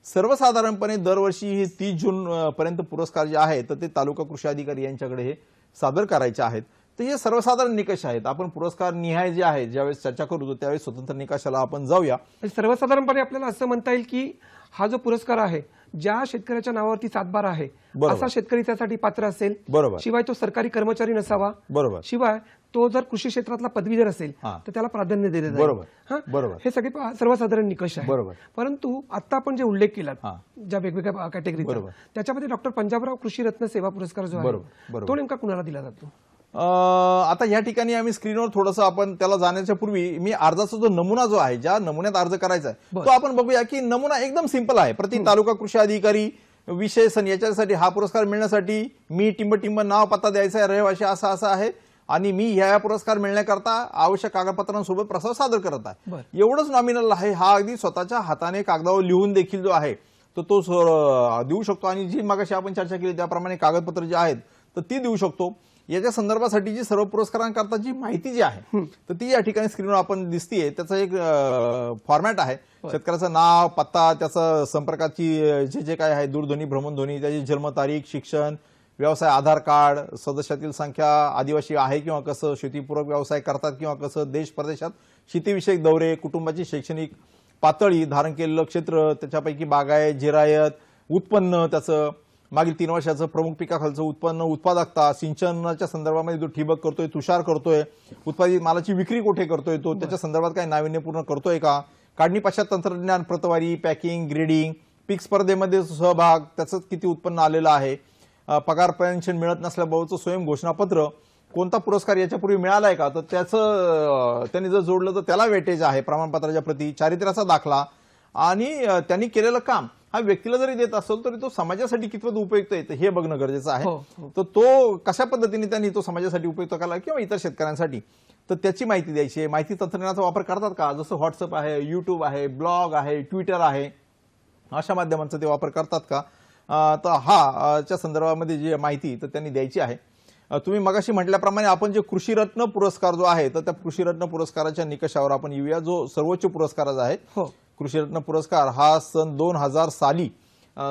सर्वसाधारणपणे दरवर्षी हे 30 जून पर्यंत पुरस्कार जे आहे तर ते तालुका कृषी अधिकारी यांच्याकडे हे सादर करायचे आहेत. तर हे सर्वसाधारण निकष आहेत. आपण पुरस्कार निहाय जे आहे ज्यावेळेस चर्चा करू त्यावेळेस स्वतंत्र निकषाला आपण जाऊया. सर्वसाधारणपणे आपल्याला असं म्हणता येईल की हा जो पुरस्कार आहे ज्या शेतकऱ्याच्या नावावरती 7/12 आहे असा शेतकरी त्यासाठी पात्र असेल. बरोबर. शिवाय तो सरकारी कर्मचारी नसावा. बरोबर. शिवाय तो जर कृषी क्षेत्रातला पदवीधर असेल तर त्याला प्राधान्य दिले जाईल. बरोबर. बरोबर. हे सगळे सर्वसाधारण निकष आहे. बरोबर. परंतु आता आपण जे उल्लेख केला ज्या वेगवेगळ्या कॅटेगरीचा त्याच्यामध्ये डॉक्टर पंजाबराव कृषी रत्न सेवा पुरस्कार जो आहे तो नेमका कुणाला दिला जातो? आता या ठिकाणी आम्ही स्क्रीनवर थोडंसं आपण त्याला जाण्याच्या पूर्वी मी अर्जाचा जो नमुना जो आहे, ज्या नमुन्यात अर्ज करायचा आहे तो आपण बघूया की नमुना एकदम सिंपल आहे. प्रति तालुका कृषी अधिकारी विषय सण याच्यासाठी हा पुरस्कार मिळण्यासाठी मी टिंब नाव पत्ता द्यायचा आहे, रहिवासी असा असा आहे आणि मी ह्या पुरस्कार मिळण्याकरता आवश्यक कागदपत्रांसोबत प्रस्ताव सादर करत आहे. एवढंच नॉमिनल आहे. हा अगदी स्वतःच्या हाताने कागदावर लिहून देखील जो आहे तो देऊ शकतो आणि जी मगाशी आपण चर्चा केली त्याप्रमाणे कागदपत्र जे आहेत तर ती देऊ शकतो. याच्या संदर्भासाठी जी सर्व पुरस्कारांकरता जी माहिती जी आहे तर ती या ठिकाणी स्क्रीनवर आपण दिसतीये. त्याचा एक फॉर्मॅट आहे. शेतकऱ्याचं नाव, पत्ता, त्याचं संपर्काची जे काय आहे, दूरध्वनी, भ्रमणध्वनी, त्याची जन्मतारीख, शिक्षण, व्यवसाय, आधार कार्ड, सदस्यातील संख्या, आदिवासी आहे किंवा कसं, शेतीपूरक व्यवसाय करतात किंवा कसं, देश परदेशात शेतीविषयक दौरे, कुटुंबाची शैक्षणिक पातळी, धारण केलेलं क्षेत्र, त्याच्यापैकी बागायत, जिरायत, उत्पन्न, त्याचं मागील 3 वर्षाचं प्रमुख पिकाखालचं उत्पन्न, उत्पादकता, सिंचनाच्या संदर्भामध्ये जो ठिबक करतोय, तुषार करतोय, उत्पादित मालाची विक्री कुठे करतोय, तो त्याच्या संदर्भात काही नाविन्यपूर्ण करतोय का, काढणी पश्चात तंत्रज्ञान, प्रतवारी, पॅकिंग, ग्रेडिंग, पीक स्पर्धेमध्ये सहभाग, त्याचं किती उत्पन्न आलेलं आहे, पगार पेन्शन मिळत नसल्याबाबतचं स्वयं घोषणापत्र, कोणता पुरस्कार याच्यापूर्वी मिळालाय का तर त्याचं त्यांनी जर जोडलं तर त्याला वेटेज आहे, प्रमाणपत्राच्या प्रती, चारित्र्याचा दाखला आणि त्यांनी केलेलं काम हा व्यक्तीला जरी देत असेल तरी तो समाजासाठी कितपत उपयुक्त आहे हे बघणं गरजेचं आहे. तर तो कशा पद्धतीने त्यांनी तो समाजासाठी उपयुक्त केला किंवा इतर शेतकऱ्यांसाठी तर त्याची माहिती द्यायची आहे. माहिती तंत्रज्ञानाचा वापर करतात का, जसं व्हॉट्सअप आहे, युट्यूब आहे, ब्लॉग आहे, ट्विटर आहे, अशा माध्यमांचा ते वापर करतात का, तर च्या संदर्भामध्ये जी माहिती तर त्यांनी द्यायची आहे. तुम्ही मगाशी म्हटल्याप्रमाणे आपण जे कृषीरत्न पुरस्कार जो आहे तर त्या कृषीरत्न पुरस्काराच्या निकषावर आपण येऊया. जो सर्वोच्च पुरस्कार आहे कृषीरत्न पुरस्कार हा सन 2000 साली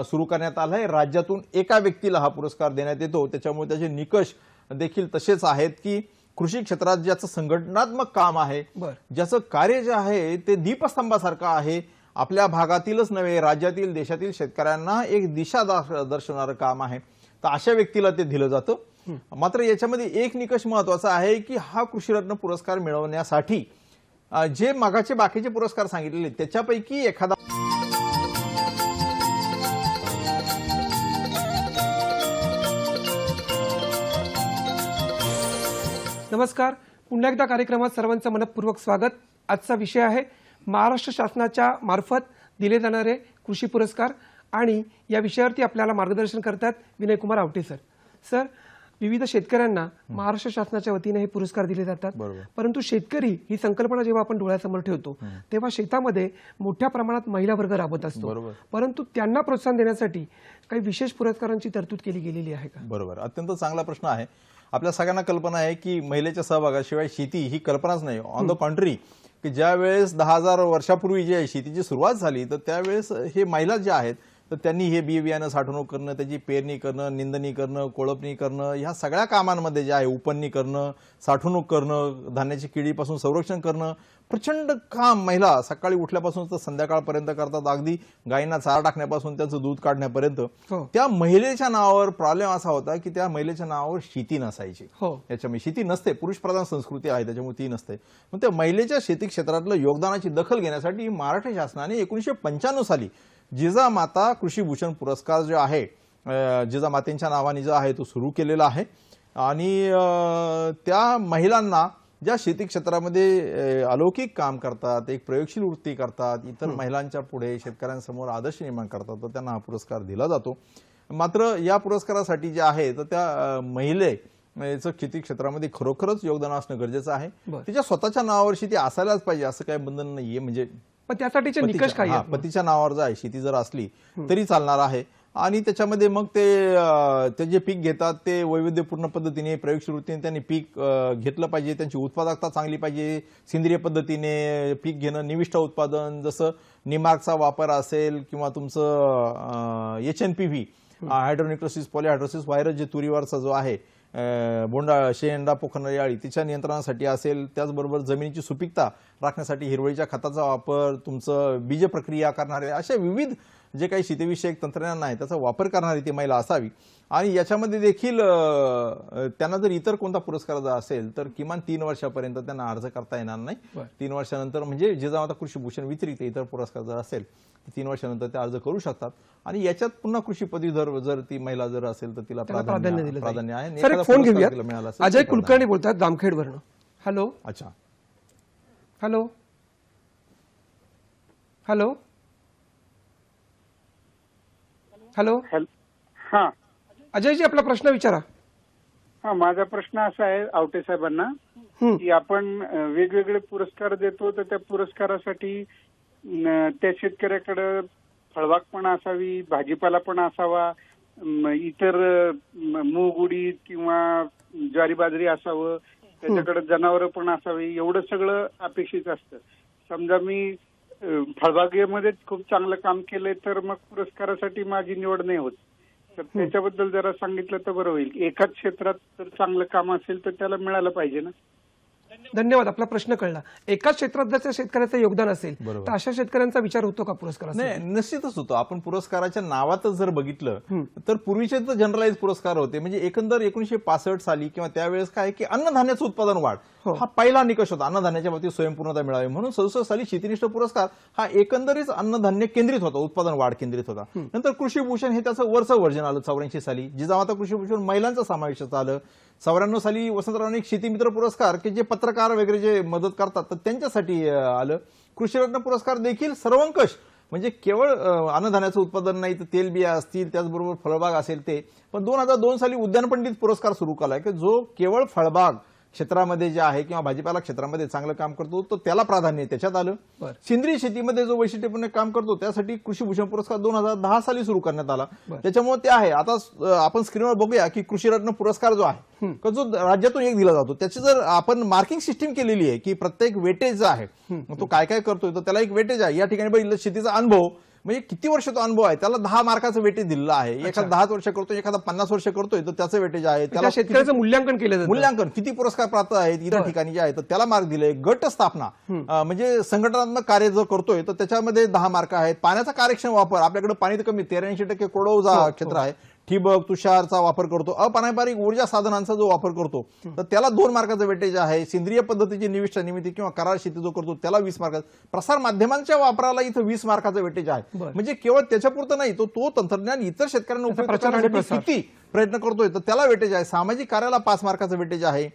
सुरू करण्यात आला आहे. राज्यातून एका व्यक्तीला हा पुरस्कार देण्यात येतो. त्याच्यामुळे त्याचे निकष देखील तसेच आहेत की कृषी क्षेत्रात ज्याचं संघटनात्मक काम आहे, ज्याचं कार्य जे आहे ते दीपस्तंभासारखं आहे, आपल्या भागातीलच नव्हे राज्यातील देशातील शेतकऱ्यांना एक दिशा दर्शवणारं काम आहे, तर अशा व्यक्तीला ते दिलं जातं. मात्र याच्यामध्ये एक निकष महत्वाचा आहे की हा कृषीरत्न पुरस्कार मिळवण्यासाठी जे मागाचे बाकीचे पुरस्कार सांगितलेले त्याच्यापैकी एखादा नमस्कार, पुन्हा एकदा कार्यक्रमात सर्वांचं मनपूर्वक स्वागत. आजचा विषय आहे महाराष्ट्र शासनाच्या मार्फत दिले जाणारे कृषी पुरस्कार आणि या विषयावरती आपल्याला मार्गदर्शन करतात विनयकुमार आवटे सर. सर, विविध शेतकऱ्यांना महाराष्ट्र शासनाच्या वतीने हे पुरस्कार दिले जातात, परंतु शेतकरी ही संकल्पना जेव्हा आपण डोळ्यासमोर ठेवतो तेव्हा शेतामध्ये मोठ्या प्रमाणात महिला वर्ग राबत असतो, परंतु त्यांना प्रोत्साहन देण्यासाठी काही विशेष पुरस्कारांची तरतूद केली गेलेली आहे का? बरोबर, अत्यंत चांगला प्रश्न आहे. आपल्या सगळ्यांना कल्पना आहे की महिलेच्या सहभागाशिवाय शेती ही कल्पनाच नाही. ऑन द कॉन्ट्री की ज्या वेळेस 10,000 वर्षापूर्वी जी आहे शेतीची सुरुवात झाली तर त्यावेळेस हे महिला ज्या आहेत तर त्यांनी हे बियाणं साठवणूक करणं, त्याची पेरणी करणं, निंदणी करणं, कोळपणी करणं, ह्या सगळ्या कामांमध्ये जे आहे उपणणी करणं, साठवणूक करणं, धान्याची किडीपासून संरक्षण करणं, प्रचंड काम महिला सकाळी उठल्यापासून तर संध्याकाळपर्यंत करतात. अगदी गायींना चारा टाकण्यापासून त्याचं दूध काढण्यापर्यंत. हो. त्या महिलेच्या नावावर प्रॉब्लेम असा होता की त्या महिलेच्या नावावर शेती नसायची. हो. याच्यामुळे शेती नसते, पुरुषप्रधान संस्कृती आहे त्याच्यामुळे ती नसते. मग त्या महिलेच्या शेती क्षेत्रातलं योगदानाची दखल घेण्यासाठी मराठी शासनाने 1995 साली जिजामाता कृषीभूषण पुरस्कार जो आहे जिजामातेंच्या नावाने जो आहे तो सुरू केलेला आहे. आणि त्या महिलांना ज्या शेती क्षेत्रामध्ये अलौकिक काम करतात, एक प्रयोगशील वृत्ती करतात, इतर महिलांच्या पुढे शेतकऱ्यांसमोर आदर्श निर्माण करतात, तर त्यांना हा पुरस्कार दिला जातो. मात्र या पुरस्कारासाठी जे आहे तर त्या महिलेचं शेती क्षेत्रामध्ये खरोखरच योगदान असणं गरजेचं आहे. तिच्या स्वतःच्या नावावर शेती असायलाच पाहिजे असं काही बंधन नाहीये. म्हणजे पण त्यासाठीचे निकष काय आहेत? पतीच्या नावावर जाय शेती जर असली तरी चालणार आहे. आणि त्याच्यामध्ये मग ते जे पीक घेतात ते वैविध्यपूर्ण पद्धतीने प्रयोगशील वृत्तीने त्यांनी पीक घेतलं पाहिजे, त्यांची उत्पादकता चांगली पाहिजे. सेंद्रिय पद्धतीने पीक घेणं, निविष्ठा उत्पादन, जसं निमार्कचा वापर असेल किंवा तुमचं HNPV हायड्रोनिक्रोसिस पॉलीहायड्रोसिस व्हायरस जे तुरीवरचा जो आहे बोंडा शेंडा पोखरणारी अळी तिच्या नियंत्रणासाठी असेल. त्याचबरोबर जमिनीची सुपीकता राखण्यासाठी हिरवळीच्या खताचा वापर, तुमचं बीज प्रक्रिया करणारे अशा विविध जे काही शेतीविषयक तंत्रज्ञान आहे त्याचा वापर करणारी ती महिला असावी. आणि याच्यामध्ये देखील त्यांना जर इतर कोणता पुरस्कार जर असेल तर किमान 3 वर्षापर्यंत त्यांना अर्ज करता येणार नाही. 3 वर्षानंतर म्हणजे जिजामाता कृषीभूषण व्यतिरिक्त इतर पुरस्कार जर असेल 3 वर्षानंतर ते अर्ज करू शकतात. आणि याच्यात पुन्हा कृषी पदवीधर जर ती महिला जर असेल तर तिला प्राधान्य आहे. सर, एक फोन घेऊयात. अजय कुलकर्णी बोलतात जामखेडवरून. हॅलो. अच्छा. हॅलो. हॅलो. हॅलो. हा अजयजी, आपला प्रश्न विचारा. हा, माझा प्रश्न असा आहे आवटे साहेबांना की आपण वेगवेगळे पुरस्कार देतो तर त्या पुरस्कारासाठी त्या शेतकऱ्याकडे फळबाग पण असावी, भाजीपाला पण असावा, इतर मूग उडीद किंवा ज्वारी बाजरी असावं, त्याच्याकडे जनावरं पण असावी, एवढं सगळं अपेक्षित असतं. समजा मी फळबागेमध्ये खूप चांगलं काम केलंय तर मग पुरस्कारासाठी माझी निवड नाही होत. तर त्याच्याबद्दल जरा सांगितलं तर बरं होईल. एकाच क्षेत्रात जर चांगलं काम असेल तर त्याला मिळालं पाहिजे ना. धन्यवाद, आपला प्रश्न कळला. एकाच क्षेत्रात जर त्या शेतकऱ्याचं योगदान असेल तर अशा शेतकऱ्यांचा विचार होतो का पुरस्काराचा? नाही, निश्चितच होतो. आपण पुरस्काराच्या नावातच जर बघितलं तर पूर्वीचे तर जनरलाइज पुरस्कार होते. म्हणजे एकंदर 1965 साली किंवा त्यावेळेस काय की अन्नधान्याचं उत्पादन वाढ हा पहिला निकष होता. अन्नधान्याच्या बाबतीत स्वयंपूर्णता मिळावी म्हणून 67 साली शेतीनिष्ठ पुरस्कार हा एकंदरीत अन्नधान्य केंद्रित होता, उत्पादन वाढ केंद्रित होता. नंतर कृषीभूषण हे त्याचं वरचं व्हर्जन आलं 84 साली. जिजामाता कृषीभूषण महिलांचा समावेश आलं. 94 साली वसंतरावांनी शेतीमित्र पुरस्कार की जे पत्रकार वगैरे जे मदत करतात तर त्यांच्यासाठी आलं. कृषीरत्न पुरस्कार देखील सर्वंकष म्हणजे केवळ अन्नधान्याचं उत्पादन नाही तर तेलबिया असतील, त्याचबरोबर फळबाग असेल ते. पण 2002 साली उद्यान पंडित पुरस्कार सुरू केलाय की जो केवळ फळबाग क्षेत्रामध्ये जे आहे किंवा भाजीपाला क्षेत्रामध्ये चांगलं काम करतो तो त्याला प्राधान्य त्याच्यात आलं. सेंद्रिय शेतीमध्ये जो वैशिष्ट्यपूर्ण काम करतो त्यासाठी कृषीभूषण पुरस्कार 2010 साली सुरू करण्यात आला. त्याच्यामुळे ते आहे. आता आपण स्क्रीनवर बघूया की कृषीरत्न पुरस्कार जो आहे जो राज्यातून एक दिला जातो त्याची जर आपण मार्किंग सिस्टीम केलेली आहे की प्रत्येक वेटेज जो आहे तो काय काय करतोय तर त्याला एक वेटेज आहे. या ठिकाणी बघितलं शेतीचा अनुभव म्हणजे किती वर्ष तो अनुभव आहे त्याला 10 मार्काचं वेटेज दिलेलं आहे. एखादा 10 वर्ष करतोय, एखादा 50 वर्ष करतोय तर त्याचं वेटेज आहे. त्याला शेतकऱ्याचं मूल्यांकन केलं जातं. मूल्यांकन किती पुरस्कार प्राप्त आहेत इतर ठिकाणी जे आहे तर त्याला मार्क दिले. गट स्थापना म्हणजे संघटनात्मक कार्य जर करतोय तर त्याच्यामध्ये 10 मार्क आहेत. पाण्याचा कार्यक्षम वापर आपल्याकडे पाणी तर कमी 83% कोरडवाहू क्षेत्र आहे. ठिबक तुषारचा वापर करतो. अपारंपरिक ऊर्जा साधनांचा जो वापर करतो तर त्याला 2 मार्काचं वेटेज आहे. सेंद्रिय पद्धतीची निविष्ठा निर्मिती किंवा करार शेती जो करतो त्याला 20 मार्काचं. प्रसार माध्यमांच्या वापराला इथं 20 मार्काचं वेटेज आहे. म्हणजे केवळ त्याच्यापुरतं नाही तो तंत्रज्ञान इतर शेतकऱ्यांना उपयोग करण्यासाठी किती प्रयत्न करतोय तर त्याला वेटेज आहे. सामाजिक कार्याला 5 मार्काचं वेटेज आहे.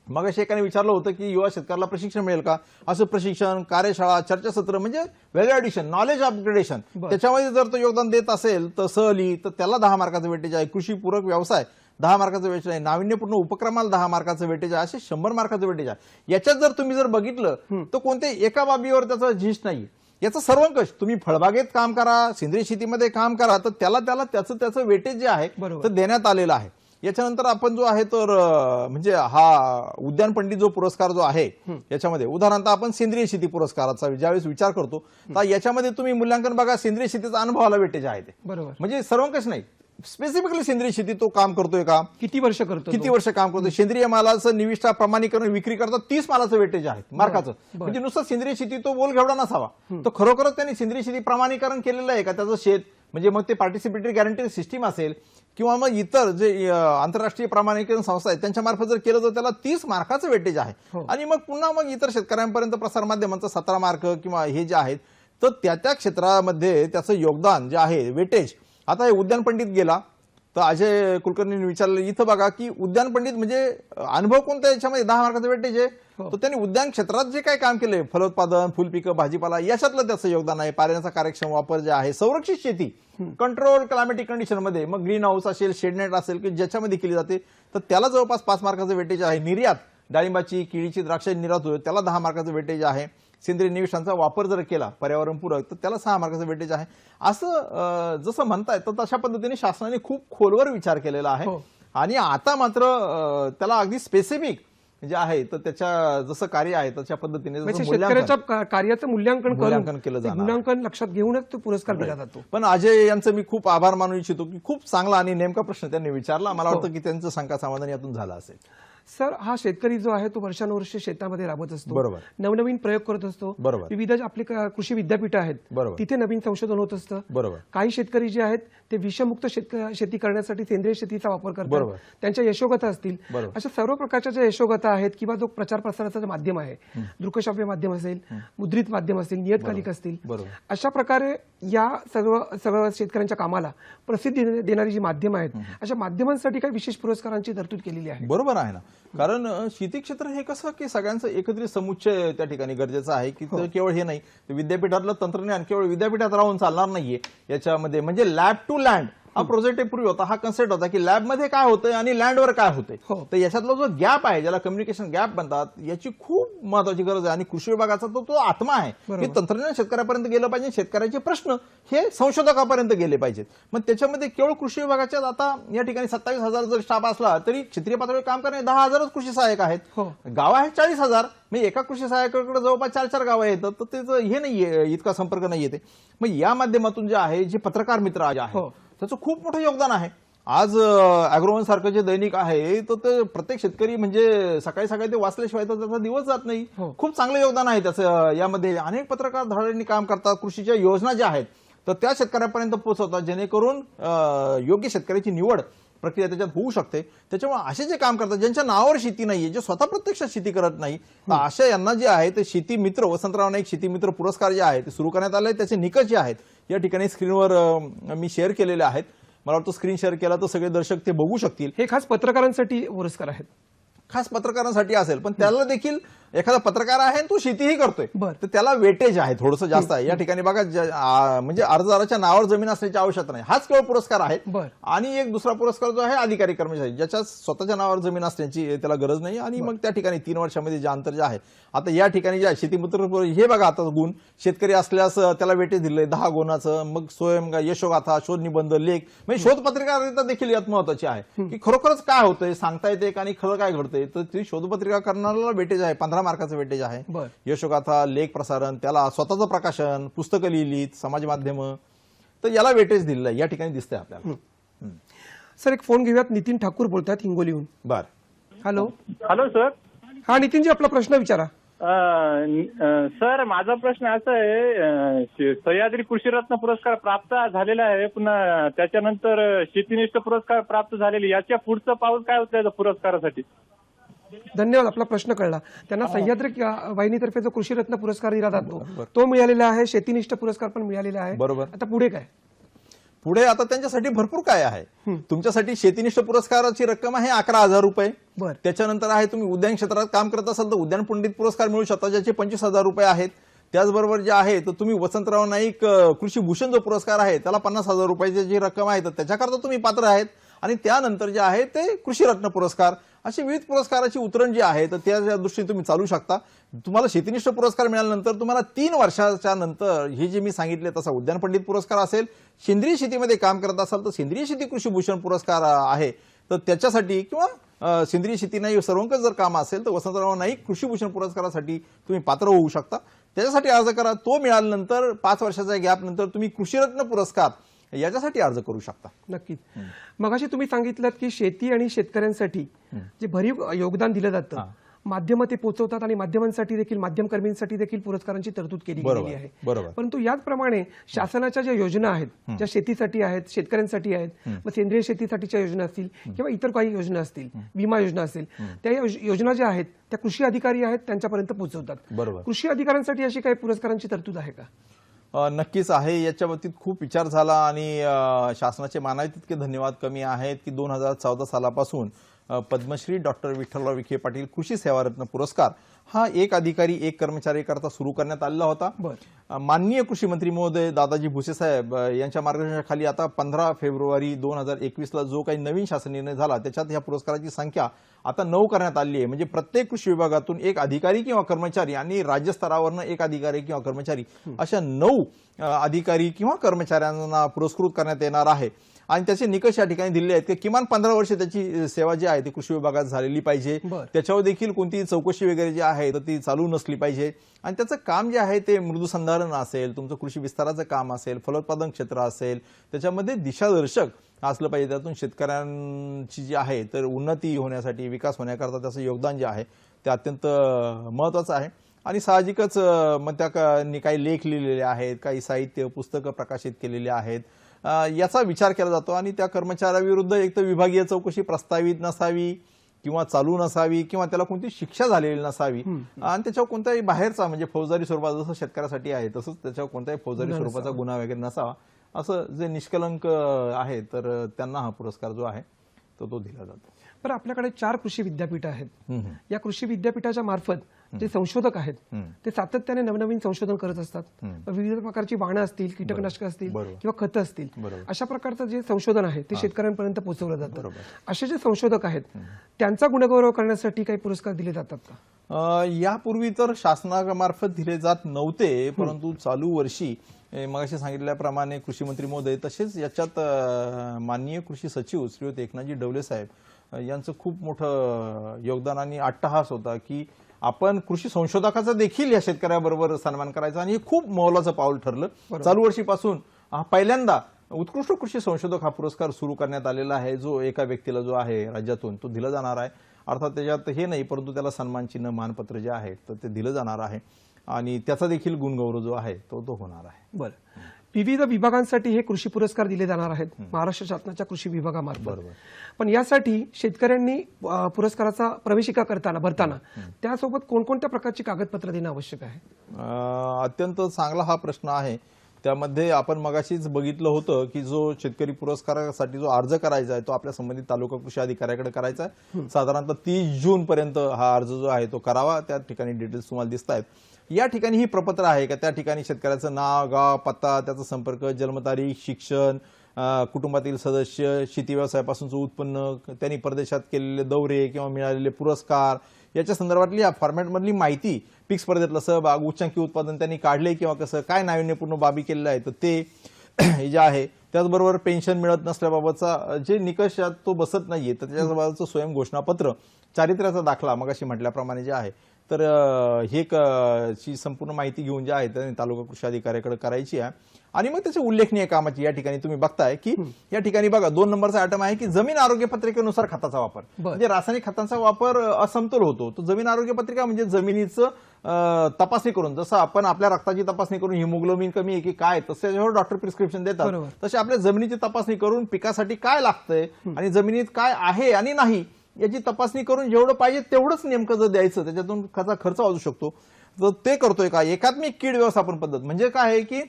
मग एकाने विचारलं होतं की युवा शेतकऱ्याला प्रशिक्षण मिळेल का. असं प्रशिक्षण, कार्यशाळा, चर्चासत्र म्हणजे व्हॅल्यू ॲडिशन, नॉलेज अपग्रेडेशन त्याच्यामध्ये जर तो योगदान देत असेल तर सहली तर त्याला 10 मार्काचं वेटेज आहे. कृषीपूरक व्यवसाय 10 मार्काचं वेटेज आहे. नाविन्यपूर्ण उपक्रमाला 10 मार्काचं वेटेज आहे. असे 100 मार्काचं वेटेज आहे. याच्यात जर तुम्ही जर बघितलं तर कोणते एका बाबीवर त्याचा झिज नाही. याचं सर्वंकष तुम्ही फळबागेत काम करा, सेंद्रिय शेतीमध्ये काम करा तर त्याला त्याचं वेटेज जे आहे तर देण्यात आलेलं आहे. याच्यानंतर आपण जो आहे तर म्हणजे हा उद्यान पंडित जो पुरस्कार जो आहे याच्यामध्ये उदाहरणतः आपण सेंद्रिय शेती पुरस्काराचा ज्यावेळेस विचार करतो तर याच्यामध्ये तुम्ही मूल्यांकन बघा, सेंद्रिय शेतीचा अनुभवाला वेटेज आहे ते, बरोबर. म्हणजे सर्वंकष नाही, स्पेसिफिकली सेंद्रिय शेती तो काम करतोय का, किती वर्ष करतो किती वर्ष काम करतो, सेंद्रिय मालाचं निविष्ठा प्रमाणीकरण विक्री करता 30 मालाचं वेटेज आहे मार्काचं. म्हणजे नुसतं सेंद्रिय शेती तो बोल घेवडा नसावा, तो खरोखरच त्यांनी सेंद्रिय शेती प्रमाणीकरण केलेलं आहे का त्याचं शेत, म्हणजे मग ते पार्टिसिपेटरी गॅरंटी सिस्टीम असेल किंवा मग इतर जे आंतरराष्ट्रीय प्रमाणीकरण संस्था आहेत त्यांच्या मार्फत जर केलं तर त्याला 30 मार्काचं वेटेज आहे. आणि मग पुन्हा मग इतर शेतकऱ्यांपर्यंत प्रसारमाध्यमांचं 17 मार्क किंवा हे जे आहेत तर त्या क्षेत्रामध्ये त्याचं योगदान जे आहे वेटेज. आता हे उद्यान पंडित गेला तर अजय कुलकर्णींनी विचारलं इथं बघा की उद्यान पंडित म्हणजे अनुभव कोणता याच्यामध्ये 10 मार्काचं वेटेज आहे, तर त्यांनी उद्यान क्षेत्रात जे काही काम केलंय फलोत्पादन, फुलपिकं, भाजीपाला याच्यातलं त्याचं योगदान आहे. पाण्याचा कार्यक्षम वापर जे आहे, संरक्षित शेती कंट्रोल क्लायमॅटिक कंडिशन मध्ये, मग ग्रीन हाऊस असेल, शेडनेट असेल की ज्याच्यामध्ये केली जाते तर त्याला जवळपास 5 मार्काचं वेटेज आहे. निर्यात, डाळिंबाची, केळीची, द्राक्षाची निर्यात होते त्याला 10 मार्काचं वेटेज आहे. सेंद्रिय निविष्ठांचा वापर जर केला पर्यावरणपूरक तर त्याला 6 मार्काचं वेटेज आहे. असं जसं म्हणताय तर तशा पद्धतीने शासनाने खूप खोलवर विचार केलेला आहे. आणि आता मात्र त्याला अगदी स्पेसिफिक जे आहे तर त्याच्या जसं कार्य आहे त्याच्या पद्धतीने शेतकऱ्याच्या कार्याचं मूल्यांकन केलं जाणार, गुणांकन लक्षात घेऊनच तो पुरस्कार दिला जातो. पण अजय यांचं मी खूप आभार मानू इच्छितो की खूप चांगला आणि नेमका प्रश्न त्यांनी विचारला. मला वाटतं की त्यांचं शंका समाधान यातून झालं असेल. सर, हा शेतकरी जो आहे तो वर्षानुवर्ष शेतामध्ये राबत असतो, बरोबर, नवनवीन प्रयोग करत असतो, बरोबर, विविध आपले कृषी विद्यापीठ आहेत बरोबर, तिथे नवीन संशोधन होत असतं, बरोबर. काही शेतकरी जे आहेत ते विषमुक्त शेती करण्यासाठी सेंद्रिय शेतीचा वापर करतात, बरोबर, त्यांच्या यशोगाथा असतील. बरोबर. अशा सर्व प्रकारच्या ज्या यशोगाथा आहेत किंवा जो प्रचार प्रसाराचं माध्यम आहे, दृकश्राव्य माध्यम असेल, मुद्रित माध्यम असतील, नियतकालिक असतील, अशा प्रकारे या सर्व शेतकऱ्यांच्या कामाला प्रसिद्धी देणारी जी माध्यम आहेत अशा माध्यमांसाठी काही विशेष पुरस्कारांची तरतूद केलेली आहे. बरोबर आहे ना, कारण शेती क्षेत्र हे कसं की सगळ्यांचं एकत्रित समुच्चय त्या ठिकाणी गरजेचं आहे की केवळ हे नाही, विद्यापीठातलं तंत्रज्ञान केवळ विद्यापीठात राहून चालणार नाहीये. याच्यामध्ये म्हणजे लॅब टू लँड हा प्रोजेक्ट पूर्वी होता, हा कन्सेप्ट होता की लॅबमध्ये काय होतंय आणि लँडवर काय होतंय, तर याच्यातला जो गॅप आहे ज्याला कम्युनिकेशन गॅप म्हणतात याची खूप महत्वाची गरज आहे. आणि कृषी विभागाचा तो आत्मा आहे की तंत्रज्ञान शेतकऱ्यापर्यंत गेलं पाहिजे, शेतकऱ्याचे प्रश्न हे संशोधकापर्यंत गेले पाहिजेत. मग त्याच्यामध्ये केवळ कृषी विभागाच्या आता या ठिकाणी 27,000 जर स्टाफ असला तरी क्षेत्रीय पातळीवर काम करणारे 10,000च कृषी सहाय्यक आहेत. गाव आहेत 40,000, म्हणजे एका कृषी सहाय्यकाकडे जवळपास 4-4 गावं येतात, तर त्याचं हे नाहीये, इतका संपर्क नाही येते. मग या माध्यमातून जे आहे जे पत्रकार मित्र आहे त्याचं खूप मोठं योगदान आहे. आज अॅग्रोवन सारखं जे दैनिक आहे तर ते प्रत्येक शेतकरी म्हणजे सकाळी सकाळी ते वाचल्याशिवाय तर त्याचा दिवस जात नाही. खूप चांगलं योगदान आहे त्याचं. यामध्ये अनेक पत्रकार धडाडीने काम करतात, कृषीच्या योजना ज्या आहेत तर त्या शेतकऱ्यापर्यंत पोहोचवतात जेणेकरून योग्य शेतकऱ्याची निवड प्रक्रिया त्याच्यात होऊ शकते. त्याच्यामुळे असे जे काम करतात ज्यांच्या नावावर शेती नाहीये, जे स्वतः प्रत्यक्षात शेती करत नाही, तर अशा यांना जे आहे ते शेती मित्र, वसंतराव नाईक शेती मित्र पुरस्कार जे आहे ते सुरू करण्यात आले. त्याचे निकष जे आहेत या ठिकाणी स्क्रीनवर मी शेअर केलेले आहेत. मला वाटतं स्क्रीन शेअर केला तर सगळे दर्शक ते बघू शकतील. हे खास पत्रकारांसाठी पुरस्कार आहेत, खास पत्रकारांसाठी असेल, पण त्याला देखील एखादा पत्रकार आहे तो शेतीही करतोय तर त्याला वेटेज आहे थोडंसं जास्त आहे. या ठिकाणी बघा म्हणजे अर्जदाराच्या नावावर जमीन असण्याची आवश्यकता नाही, हाच केवळ पुरस्कार आहे. आणि एक दुसरा पुरस्कार जो आहे अधिकारी कर्मचारी ज्याच्या स्वतःच्या नावावर जमीन असण्याची त्याला गरज नाही. आणि मग त्या ठिकाणी 3 वर्षामध्ये जे अंतर जे आहे, आता या ठिकाणी जे आहे शेतीमित्र हे बघा, आता गुण शेतकरी असल्यास त्याला वेटेज दिलंय 10 गुणाचं. मग स्वयं यशोगाथा, शोध निबंध, लेख म्हणजे शोधपत्रिका देखील यात महत्वाची आहे की खरोखरच काय होतंय, सांगता येते आणि खरं काय घडतंय. तर ती शोधपत्रिका करणाऱ्याला वेटेज आहे, 15 मार्काचं वेटेज आहे. यशोगाथा, लेख प्रसारण, त्याला स्वतःचं प्रकाशन, पुस्तकं लिहिलीत, समाज माध्यम, तर याला वेटेज दिलेलं आहे. या ठिकाणी दिसतंय आपल्याला. सर, एक फोन घेऊयात. नितीन ठाकूर बोलतात हिंगोलीहून. हॅलो. Hello sir. हा नितीनजी, आपला प्रश्न विचारा. सर, माझा प्रश्न असा आहे, सह्याद्री कृषीरत्न पुरस्कार प्राप्त झालेला आहे, पुन्हा त्याच्यानंतर शेतीनिष्ठ पुरस्कार प्राप्त झालेले, याच्या पुढचं पाऊल काय होतं पुरस्कारासाठी? धन्यवाद, आपला प्रश्न कळला. त्यांना सह्याद्री वाहिनीतर्फे जो कृषीरत्न पुरस्कार दिला जातो तो मिळालेला आहे, शेतीनिष्ठ पुरस्कार पण मिळालेला आहे. बरोबर. आता पुढे काय? पुढे आता त्यांच्यासाठी भरपूर काय आहे. तुमच्यासाठी शेतीनिष्ठ पुरस्काराची रक्कम आहे 11,000 रुपये. त्याच्यानंतर आहे तुम्ही उद्यान क्षेत्रात काम करत असाल तर उद्यान पंडित पुरस्कार मिळू शकता, ज्याचे 25,000 रुपये आहेत. त्याचबरोबर जे आहे तर तुम्ही वसंतराव नाईक कृषी भूषण जो पुरस्कार आहे त्याला 50,000 रुपयाची जी रक्कम आहे तर त्याच्याकरता तुम्ही पात्र आहेत. आणि त्यानंतर जे आहे ते कृषीरत्न पुरस्कार, अशी विविध पुरस्काराची उतरण जी आहे तर त्या दृष्टीने तुम्ही चालू शकता. तुम्हाला शेतीनिष्ठ पुरस्कार मिळाल्यानंतर तुम्हाला 3 वर्षाच्या नंतर हे जे मी सांगितले तसा उद्यान पंडित पुरस्कार असेल, सेंद्रिय शेतीमध्ये काम करत असाल तर सेंद्रिय शेती कृषी भूषण पुरस्कार आहे, तर त्याच्यासाठी किंवा सेंद्रिय शेती नाही सर्वंकष जर काम असेल तर वसंतराव नाईक कृषीभूषण पुरस्कारासाठी तुम्ही पात्र होऊ शकता. त्याच्यासाठी अर्ज करा. तो मिळाल्यानंतर 5 वर्षाच्या गॅप नंतर तुम्ही कृषीरत्न पुरस्कार याच्यासाठी अर्ज करू शकता. नक्कीच. मगाशी तुम्ही सांगितलं की शेती आणि शेतकऱ्यांसाठी जे भरीव योगदान दिलं जातं माध्यम ते पोहोचवतात आणि माध्यमांसाठी देखील माध्यमकर्मींसाठी देखील पुरस्कारांची तरतूद केली गेलेली आहे. बरोबर. परंतु याचप्रमाणे शासनाच्या ज्या योजना आहेत ज्या शेतीसाठी आहेत शेतकऱ्यांसाठी आहेत मग सेंद्रिय शेतीसाठीच्या योजना असतील किंवा इतर काही योजना असतील विमा योजना असेल त्या योजना ज्या आहेत त्या कृषी अधिकारी आहेत त्यांच्यापर्यंत पोहोचवतात. बरोबर. कृषी अधिकाऱ्यांसाठी अशी काही पुरस्कारांची तरतूद आहे का? नक्कीच आहे. याच्या बाबतीत खूप विचार झाला आणि शासनाचे मानावे तितके धन्यवाद कमी आहेत की 2014 सालापासून पद्मश्री डॉक्टर विठ्ठलराव विखे पाटील कृषी सेवारत्न पुरस्कार हा एक अधिकारी एक कर्मचारी करता सुरू करण्यात आलेला होता. माननीय कृषी मंत्री महोदय दादाजी भुसे साहेब यांच्या मार्गदर्शनाखाली आता 15 फेब्रुवारी 2021 ला जो काही नवीन शासन निर्णय झाला त्याच्यात या पुरस्काराची संख्या आता 9 करण्यात आली आहे. म्हणजे प्रत्येक कृषी विभागातून एक अधिकारी किंवा कर्मचारी आणि राज्य स्तरावरनं एक अधिकारी किंवा कर्मचारी अशा 9 अधिकारी किंवा कर्मचाऱ्यांना पुरस्कृत करण्यात येणार आहे. आणि त्याचे निकष या ठिकाणी दिले आहेत की किमान 15 वर्ष त्याची सेवा जी आहे ती कृषी विभागात झालेली पाहिजे. त्याच्यावर देखील कोणतीही चौकशी वगैरे जी आहे तर ती चालू नसली पाहिजे. आणि त्याचं काम जे आहे ते मृदूसंधारण असेल, तुमचं कृषी विस्ताराचं काम असेल, फलोत्पादन क्षेत्र असेल, त्याच्यामध्ये दिशादर्शक असलं पाहिजे. त्यातून शेतकऱ्यांची जी आहे तर उन्नती होण्यासाठी विकास होण्याकरता त्याचं योगदान जे आहे ते अत्यंत महत्त्वाचं आहे. आणि साहजिकच मग त्या काही लेख लिहिलेले आहेत, काही साहित्य पुस्तकं प्रकाशित केलेले आहेत याचा विचार केला जातो. आणि त्या कर्मचाऱ्याविरुद्ध एक तर विभागीय चौकशी प्रस्तावित नसावी किंवा चालू नसावी किंवा त्याला कोणती शिक्षा झालेली नसावी आणि त्याच्यावर कोणताही बाहेरचा म्हणजे फौजदारी स्वरूपात जसं शेतकऱ्यासाठी आहे तसंच त्याच्यावर कोणत्याही फौजदारी स्वरूपाचा गुन्हा वगैरे नसावा. असं जे निष्कलंक आहे तर त्यांना हा पुरस्कार जो आहे तो दिला जातो. पण आपल्याकडे 4 कृषी विद्यापीठ आहेत. या कृषी विद्यापीठाच्या मार्फत जे संशोधक आहेत ते सातत्याने नवनवीन संशोधन करत असतात. विविध प्रकारची वाहनं असतील, कीटकनाशकं असतील किंवा खतं असतील, अशा प्रकारचं जे संशोधन आहे ते शेतकऱ्यांपर्यंत पोहोचवलं जातं. असे जे संशोधक आहेत त्यांचा गुणगौरव करण्यासाठी काही पुरस्कार दिले जातात का? यापूर्वी तर शासनामार्फत दिले जात नव्हते, परंतु चालू वर्षी मगाशी सांगितल्याप्रमाणे कृषी मंत्री महोदय तसेच याच्यात माननीय कृषी सचिव श्रीयुत एकनाथजी डवले साहेब यांचं खूप मोठं योगदान आणि अट्टहास होता की आपण कृषी संशोधकाचा देखील या शेतकऱ्याबरोबर सन्मान करायचा आणि हे खूप मोलाचं पाऊल ठरलं. चालू वर्षीपासून पहिल्यांदा उत्कृष्ट कृषी संशोधक हा पुरस्कार सुरू करण्यात आलेला आहे जो एका व्यक्तीला जो आहे राज्यातून तो दिला जाणार आहे. अर्थात त्याच्यात हे नाही परंतु त्याला सन्मान चिन्ह मानपत्र जे आहे तर ते दिलं जाणार आहे आणि त्याचा देखील गुणगौरव जो आहे तो होणार आहे. बरं. विविध विभागांसाठी हे कृषी पुरस्कार दिले जाणार आहेत महाराष्ट्र शासनाच्या कृषी विभागामार्फत. पण यासाठी शेतकऱ्यांनी पुरस्काराचा प्रवेशिका भरताना त्यासोबत कोणकोणत्या प्रकारची कागदपत्र देणं आवश्यक आहे? अत्यंत चांगला हा प्रश्न आहे. त्यामध्ये आपण मगाशीच बघितलं होतं की जो शेतकरी पुरस्कारासाठी जो अर्ज करायचा आहे तो आपल्या संबंधित तालुका कृषी अधिकाऱ्याकडे करायचा आहे. साधारणतः 30 जून पर्यंत हा अर्ज जो आहे तो करावा. त्या ठिकाणी डिटेल्स तुम्हाला दिसत आहेत. या ठिकाणी ही प्रपत्र आहे का त्या ठिकाणी शेतकऱ्याचं नाव, गाव, पत्ता, त्याचा संपर्क, जन्मतारीख, शिक्षण, कुटुंबातील सदस्य, शेती व्यवसायापासूनचं उत्पन्न, त्यांनी परदेशात केलेले दौरे किंवा मिळालेले पुरस्कार याच्या संदर्भातली या फॉर्मॅटमधली माहिती, पीक स्पर्धेतलं सहभाग, उच्चांकी उत्पादन त्यांनी काढले किंवा कसं काय नाविन्यपूर्ण बाबी केलेलं आहे तर ते जे आहे. त्याचबरोबर पेन्शन मिळत नसल्याबाबतचा जे निकष तो बसत नाहीये तर त्याच्याबाबतचं स्वयं घोषणापत्र, चारित्र्याचा दाखला मगाशी म्हटल्याप्रमाणे जे आहे तर ही संपूर्ण माहिती घेऊन जे आहे त्यांनी तालुका कृषी अधिकाऱ्याकडे करायची आहे. आणि मग त्याच्या उल्लेखनीय कामाची या ठिकाणी तुम्ही बघताय की या ठिकाणी बघा 2 नंबरचा आयटम आहे की जमीन आरोग्य पत्रिकेनुसार खताचा वापर. म्हणजे रासायनिक खतांचा वापर असमतोल होतो. तो जमीन आरोग्य पत्रिका म्हणजे जमिनीचं तपासणी करून जसं आपण आपल्या रक्ताची तपासणी करून हिमोग्लोबिन कमी आहे की काय तसे डॉक्टर प्रिस्क्रिप्शन देतात तसे आपल्या जमिनीची तपासणी करून पिकासाठी काय लागतंय आणि जमिनीत काय आहे आणि नाही याची तपासणी करून जेवढं पाहिजे तेवढंच नेमकं जर द्यायचं त्याच्यातून त्याचा खर्च वाचू शकतो तर ते करतोय का. एकात्मिक कीड व्यवस्थापन पद्धत म्हणजे काय आहे की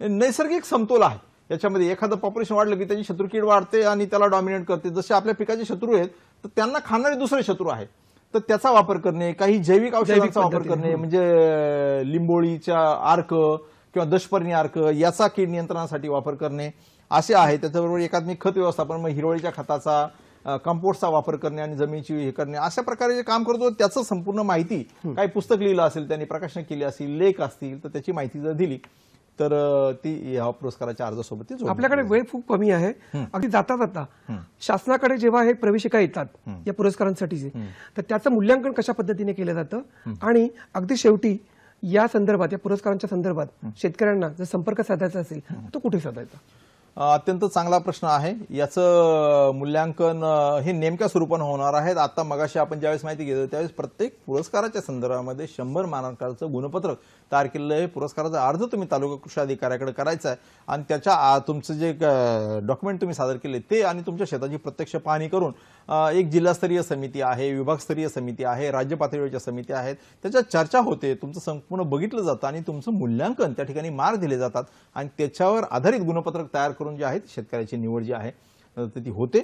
नैसर्गिक समतोल आहे. याच्यामध्ये एखादं पॉप्युलेशन वाढलं की त्याची शत्रू कीड वाढते आणि त्याला डॉमिनेट करते. जसे आपल्या पिकाचे शत्रू आहेत तर त्यांना खाणारे दुसरे शत्रू आहेत तर त्याचा वापर करणे, काही जैविक औषधांचा वापर करणे म्हणजे लिंबोळीच्या अर्क किंवा दशपर्णी अर्क याचा कीड नियंत्रणासाठी वापर करणे असे आहे. त्याच्याबरोबर एकात्मिक खत व्यवस्थापन मग हिरवळीच्या खताचा, कंपोस्टचा वापर करणे आणि जमिनीची हे करणे अशा प्रकारे जे काम करतो त्याचं संपूर्ण माहिती काही पुस्तक लिहिलं असेल, त्यांनी प्रकाशन केली असेल, लेख असतील तर त्याची माहिती जर दिली तर ती या पुरस्काराच्या अर्जासोबत ती जोडली आपल्याकडे जाईल. वेळ खूप कमी आहे. अगदी जाता जाता शासनाकडे जेव्हा हे प्रवेशिका येतात या पुरस्कारांसाठीचे, तर त्याचं मूल्यांकन कशा पद्धतीने केलं जातं आणि अगदी शेवटी या संदर्भात, या पुरस्कारांच्या संदर्भात शेतकऱ्यांना जर संपर्क साधायचा असेल तो कुठे साधायचा? अत्यंत चांगला प्रश्न आहे. याचं मूल्यांकन हे नेमक्या स्वरूपानं होणार आहे. आता मगाशी आपण ज्यावेळेस माहिती घेतो त्यावेळेस प्रत्येक पुरस्काराच्या संदर्भामध्ये 100 मानांकनाचं गुणपत्रक तयार केलेलं आहे. पुरस्काराचा अर्ज तुम्ही तालुका कृषी अधिकाऱ्याकडे करायचा आहे आणि त्याच्या तुमचं जे डॉक्युमेंट तुम्ही सादर केले ते आणि तुमच्या शेताची प्रत्यक्ष पाहणी करून एक जिल्हास्तरीय समिती आहे, विभागस्तरीय समिती आहे, राज्य पातळीवरच्या समिती आहेत, त्याच्यात चर्चा होते, तुमचं संपूर्ण बघितलं जातं आणि तुमचं मूल्यांकन त्या ठिकाणी मार्क दिले जातात आणि त्याच्यावर आधारित गुणपत्रक तयार करून जे आहे शेतकऱ्याची निवड जी आहे ती होते.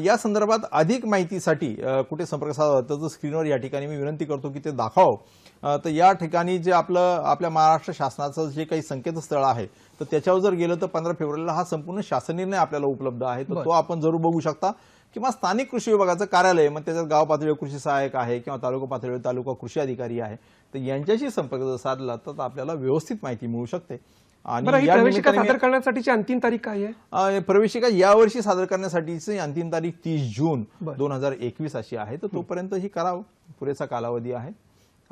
या संदर्भात अधिक माहितीसाठी कुठे संपर्क साधावा तर स्क्रीनवर या ठिकाणी मी विनंती करतो की ते दाखवावं. तर या ठिकाणी जे आपल्या महाराष्ट्र शासनाचं जे काही संकेतस्थळ आहे तर त्याच्यावर जर गेलं तर 15 फेब्रुवारीला हा संपूर्ण शासन निर्णय आपल्याला उपलब्ध आहे, तर तो आपण जरूर बघू शकता. किंवा स्थानिक कृषी विभागाचं कार्यालय, मग त्याच्यात गाव पातळीवर कृषी सहाय्यक आहे किंवा तालुका पातळीवर तालुका कृषी अधिकारी आहे, तर यांच्याशी संपर्क जर साधला तर आपल्याला व्यवस्थित माहिती मिळू शकते. बरं, ही या प्रवेशिका निमित्ताने सादर करण्यासाठीची अंतिम तारीख काय आहे? प्रवेशिका यावर्षी सादर करण्यासाठीची अंतिम तारीख 30 जून बरं. 2021 अशी आहे, तर तोपर्यंत ही करावं, पुरेसा कालावधी आहे.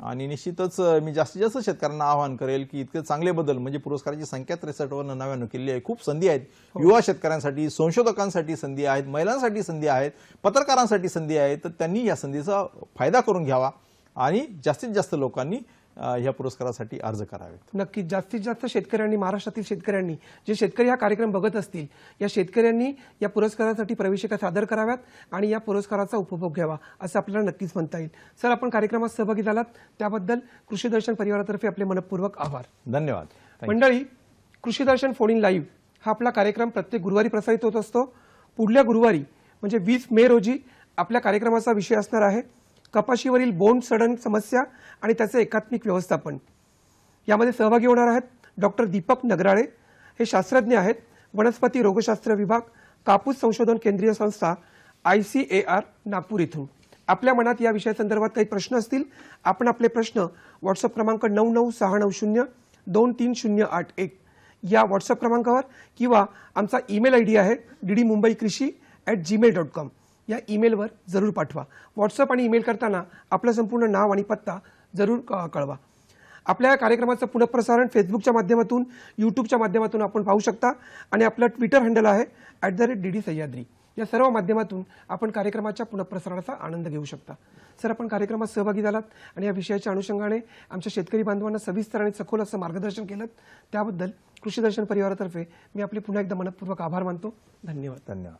आणि निश्चितच मी जास्तीत जास्त शेतकऱ्यांना आवाहन करेल की इतके चांगले बदल म्हणजे पुरस्काराची संख्या 63 वर 99 केली आहे. खूप संधी आहेत युवा शेतकऱ्यांसाठी, संशोधकांसाठी संधी आहेत, महिलांसाठी संधी आहेत, पत्रकारांसाठी संधी आहे, तर त्यांनी या संधीचा फायदा करून घ्यावा आणि जास्तीत जास्त लोकांनी या पुरस्कारासाठी अर्ज करावेत. नक्कीच जास्तीत जास्त शेतकऱ्यांनी, महाराष्ट्रातील शेतकऱ्यांनी, जे शेतकरी हा कार्यक्रम बघत असतील, या शेतकऱ्यांनी या पुरस्कारासाठी प्रवेशिका सादर कराव्यात आणि या पुरस्काराचा उपभोग घ्यावा असं आपल्याला नक्कीच म्हणता येईल. सर, आपण कार्यक्रमात सहभागी झालात त्याबद्दल कृषी दर्शन परिवारातर्फे आपले मनपूर्वक आभार. धन्यवाद. मंडळी, कृषी दर्शन फोन इन लाईव्ह हा आपला कार्यक्रम प्रत्येक गुरुवारी प्रसारित होत असतो. पुढल्या गुरुवारी म्हणजे 20 मे रोजी आपल्या कार्यक्रमाचा विषय असणार आहे कपाशीवरील बोंड सडण समस्या आणि त्याचे एकात्मिक व्यवस्थापन. यामध्ये सहभागी होणार आहेत डॉक्टर दीपक नगराळे. हे शास्त्रज्ञ आहेत, वनस्पती रोगशास्त्र विभाग, कापूस संशोधन केंद्रीय संस्था ICAR नागपूर इथून. आपल्या मनात या विषयासंदर्भात काही प्रश्न असतील, आपण आपले प्रश्न व्हॉट्सअप क्रमांक 9960923081 या व्हॉट्सअप क्रमांकावर किंवा आमचा ईमेल ID आहे ddmumbaikrisi@gmail.com या ईमेलवर जरूर पाठवा. व्हॉट्सअप आणि ईमेल करताना आपलं संपूर्ण नाव आणि पत्ता जरूर कळवा. आपल्या या कार्यक्रमाचं पुनःप्रसारण फेसबुकच्या माध्यमातून, यूट्यूबच्या माध्यमातून आपण पाहू शकता आणि आपलं ट्विटर हँडल आहे @DD सह्याद्री. या सर्व माध्यमातून आपण कार्यक्रमाच्या पुनःप्रसारणाचा आनंद घेऊ शकता. सर, आपण कार्यक्रमात सहभागी झालात आणि या विषयाच्या अनुषंगाने आमच्या शेतकरी बांधवांना सविस्तर आणि सखोल असं मार्गदर्शन केलं, त्याबद्दल कृषी दर्शन परिवारातर्फे मी आपले पुन्हा एकदा मनपूर्वक आभार मानतो. धन्यवाद.